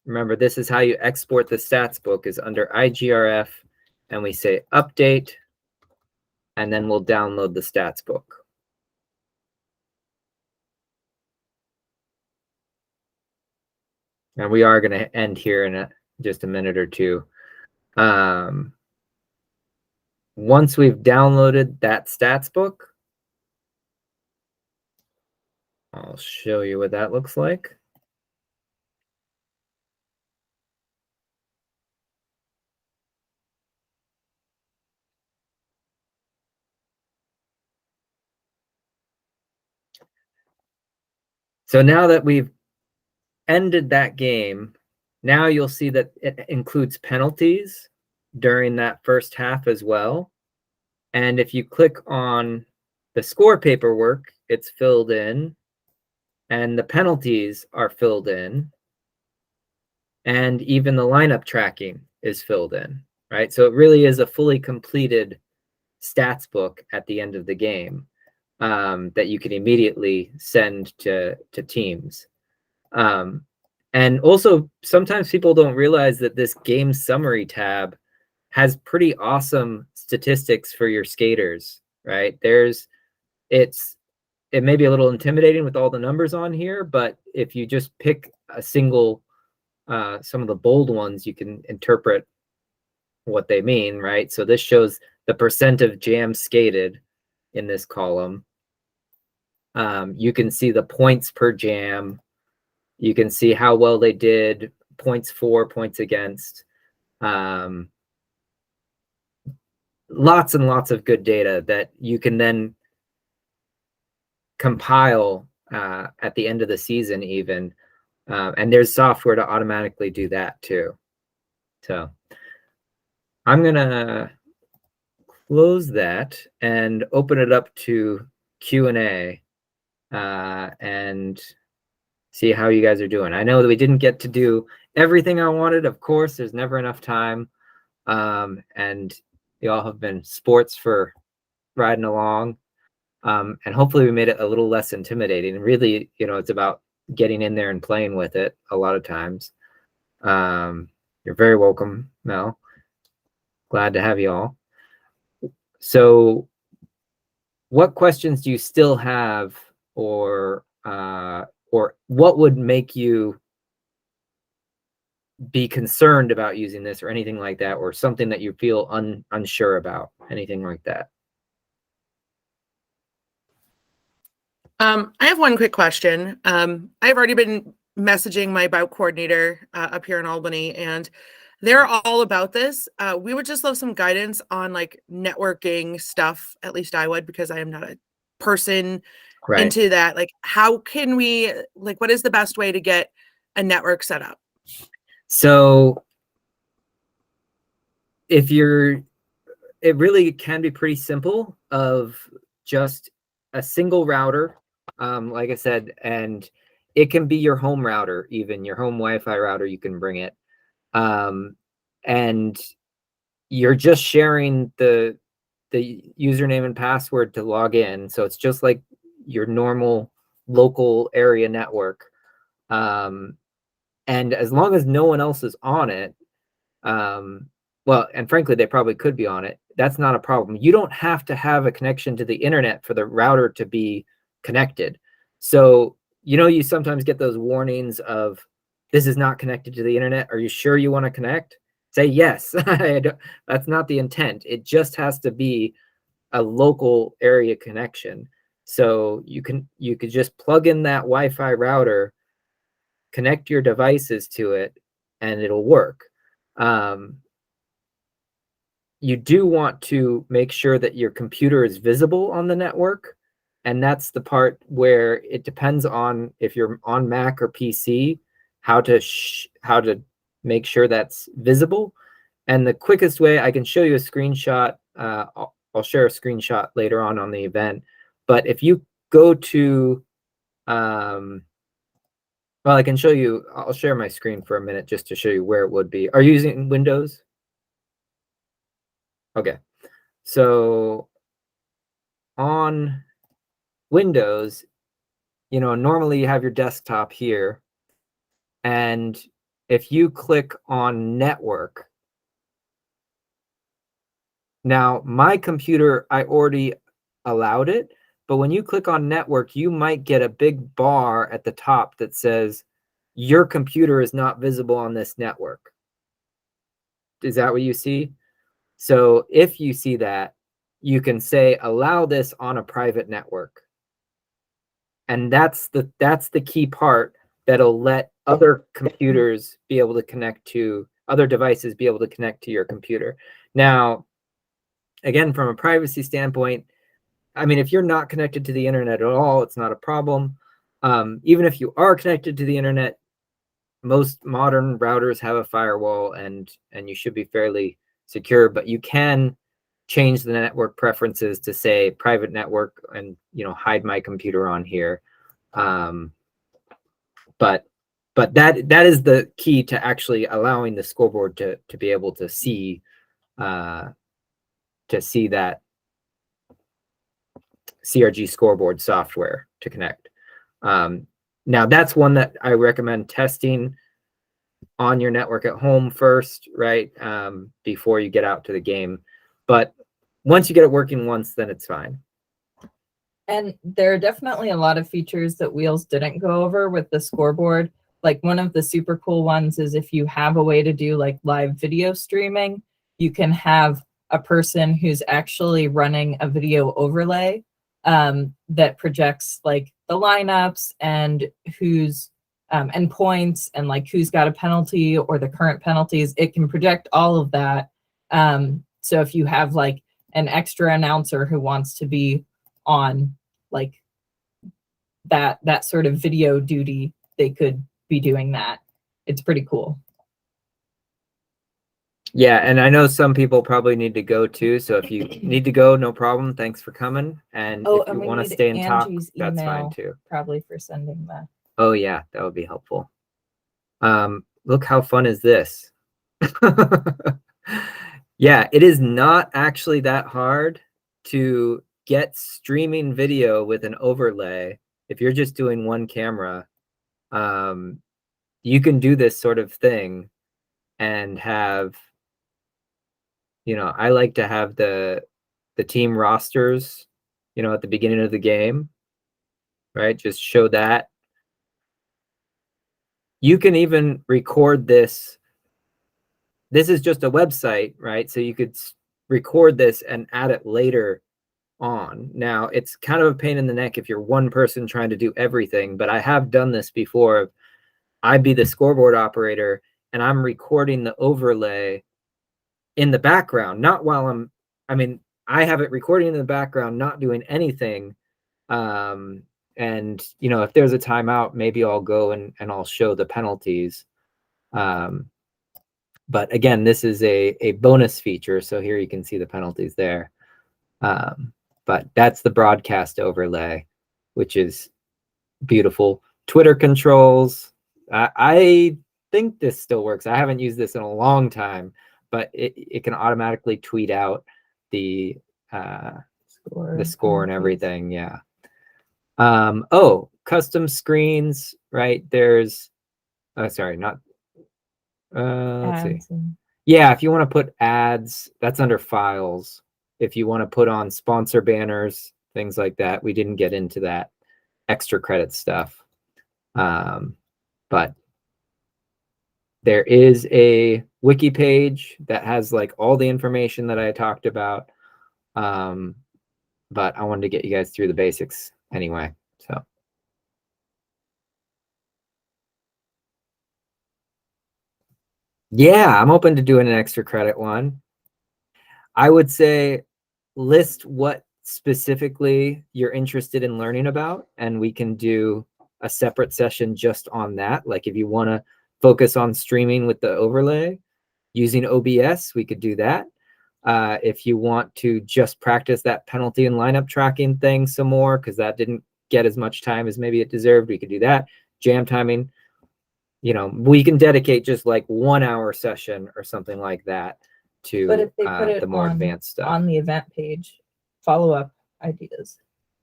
Remember, this is how you export the stats book, is under IGRF, and we say update, and then we'll download the stats book. And we are going to end here in just a minute or two. Once we've downloaded that stats book, I'll show you what that looks like. So now that we've ended that game, now you'll see that it includes penalties during that first half as well. And if you click on the score paperwork, it's filled in, and the penalties are filled in, and even the lineup tracking is filled in, right? So it really is a fully completed stats book at the end of the game that you can immediately send to teams. And also, sometimes people don't realize that this game summary tab has pretty awesome statistics for your skaters, right? It may be a little intimidating with all the numbers on here, but if you just pick a single, some of the bold ones, you can interpret what they mean, right? So this shows the percent of jams skated in this column. You can see the points per jam. You can see how well they did, points for, points against. Lots and lots of good data that you can then compile at the end of the season even. And there's software to automatically do that too. So I'm gonna close that and open it up to Q&A and see how you guys are doing. I know that we didn't get to do everything I wanted. Of course, there's never enough time. And you all have been sports for riding along. And hopefully we made it a little less intimidating. Really, it's about getting in there and playing with it a lot of times. You're very welcome, Mel. Glad to have you all. So what questions do you still have, or what would make you be concerned about using this, or anything like that, or something that you feel unsure about, anything like that? I have one quick question. I've already been messaging my bout coordinator up here in Albany, and they're all about this. We would just love some guidance on like networking stuff. At least I would, because I am not a person into that. Like, how can we, like, what is the best way to get a network set up? So it really can be pretty simple, of just a single router, like I said, and it can be your home router, even your home Wi-Fi router, you can bring it. And you're just sharing the username and password to log in. So it's just like your normal local area network. And as long as no one else is on it, well, and frankly, they probably could be on it, that's not a problem. You don't have to have a connection to the internet for the router to be connected. So, you sometimes get those warnings of, this is not connected to the internet. Are you sure you want to connect? Say yes. That's not the intent. It just has to be a local area connection. So you could just plug in that Wi-Fi router, connect your devices to it, and it'll work. You do want to make sure that your computer is visible on the network. And that's the part where it depends on if you're on Mac or PC, how to make sure that's visible. And the quickest way, I can show you a screenshot. I'll share a screenshot later on the event. But if you go to, well, I can show you, I'll share my screen for a minute just to show you where it would be. Are you using Windows? Okay. So on Windows, normally you have your desktop here. And if you click on network, now my computer, I already allowed it, but when you click on network, you might get a big bar at the top that says your computer is not visible on this network. Is that what you see? So if you see that, you can say allow this on a private network. And that's the key part that'll let other computers be able to connect to, other devices be able to connect to your computer. Now, again, from a privacy standpoint, I mean, if you're not connected to the internet at all, it's not a problem. Even if you are connected to the internet, most modern routers have a firewall, and you should be fairly secure, but you can change the network preferences to say private network and, hide my computer on here. But that is the key to actually allowing the scoreboard to be able to see that CRG Scoreboard software to connect. Now that's one that I recommend testing on your network at home first, right? Before you get out to the game. But once you get it working once, then it's fine. And there are definitely a lot of features that Wheels didn't go over with the scoreboard. Like one of the super cool ones is if you have a way to do like live video streaming, you can have a person who's actually running a video overlay that projects like the lineups and who's and points and like who's got a penalty or the current penalties. It can project all of that. So if you have like an extra announcer who wants to be on like that sort of video duty, they could be doing that. It's pretty cool. Yeah, and I know some people probably need to go too. So if you need to go, no problem. Thanks for coming. And if you we want to need stay and talk, Angie's that's fine email, too. probably for sending that. Oh yeah, that would be helpful. Look how fun is this? Yeah, it is not actually that hard to get streaming video with an overlay. If you're just doing one camera, you can do this sort of thing and have, you know, I like to have the team rosters, you know, at the beginning of the game, right? Just show that. You can even record this. This is just a website, right? So you could record this and add it later on. Now, it's kind of a pain in the neck if you're one person trying to do everything, but I have done this before. I'd be the scoreboard operator and I'm recording the overlay in the background, not while I have it recording in the background, not doing anything. And, you know, if there's a timeout, maybe I'll go and I'll show the penalties. But again, this is a bonus feature. So here you can see the penalties there. But that's the broadcast overlay, which is beautiful. Twitter controls. I think this still works. I haven't used this in a long time, but it can automatically tweet out the score and everything. Yeah. Oh, custom screens, right? There's, sorry, not, let's see. Yeah, if you want to put ads, that's under files. If you want to put on sponsor banners, things like that, we didn't get into that extra credit stuff. But there is a wiki page that has like all the information that I talked about. But I wanted to get you guys through the basics anyway. So. Yeah, I'm open to doing an extra credit one. I would say list what specifically you're interested in learning about, and we can do a separate session just on that. Like if you want to focus on streaming with the overlay using OBS, we could do that. If you want to just practice that penalty and lineup tracking thing some more, because that didn't get as much time as maybe it deserved, we could do that. Jam timing, you know, we can dedicate just like 1 hour session or something like that to But if they put it the more advanced stuff on the event page, follow-up ideas.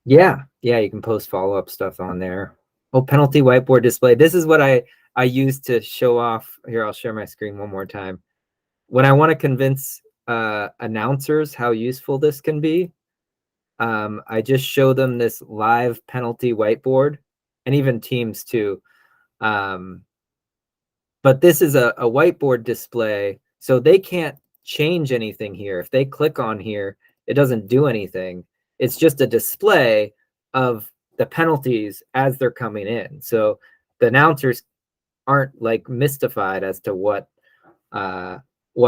Yeah, you can post follow-up stuff on there. Oh, penalty whiteboard display. This is what I use to show off. Here, I'll share my screen one more time. When I want to convince announcers how useful this can be, I just show them this live penalty whiteboard, and even teams too. But this is a whiteboard display, so they can't change anything here. If they click on here, it doesn't do anything. It's just a display of the penalties as they're coming in. So the announcers aren't like mystified as to what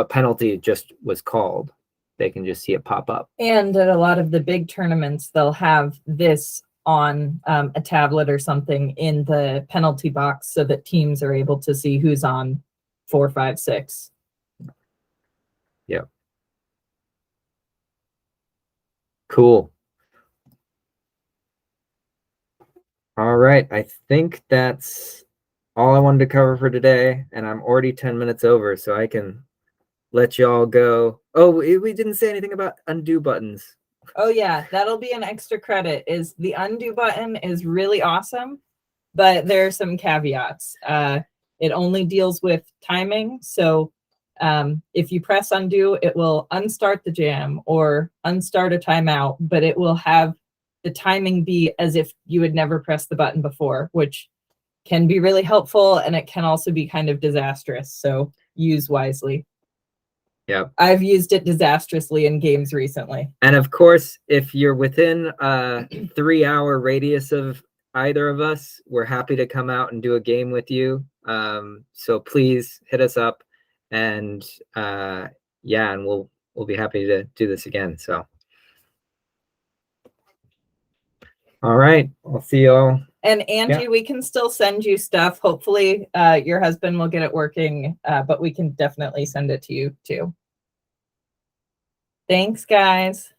penalty just was called. They can just see it pop up. And at a lot of the big tournaments, they'll have this on a tablet or something in the penalty box so that teams are able to see who's on 4, 5, 6. Yep. Cool. All right. I think that's all I wanted to cover for today. And I'm already 10 minutes over, so I can let y'all go. Oh, we didn't say anything about undo buttons. Oh yeah, that'll be an extra credit. Is the undo button is really awesome, but there are some caveats. It only deals with timing. So If you press undo, it will unstart the jam or unstart a timeout, but it will have the timing be as if you had never pressed the button before, which can be really helpful, and it can also be kind of disastrous. So use wisely. Yep. I've used it disastrously in games recently. And of course, if you're within a 3-hour radius of either of us, we're happy to come out and do a game with you. So please hit us up, and yeah, and we'll be happy to do this again. So, all right, I'll see you all. And Angie, we can still send you stuff. Hopefully your husband will get it working, but we can definitely send it to you too. Thanks, guys.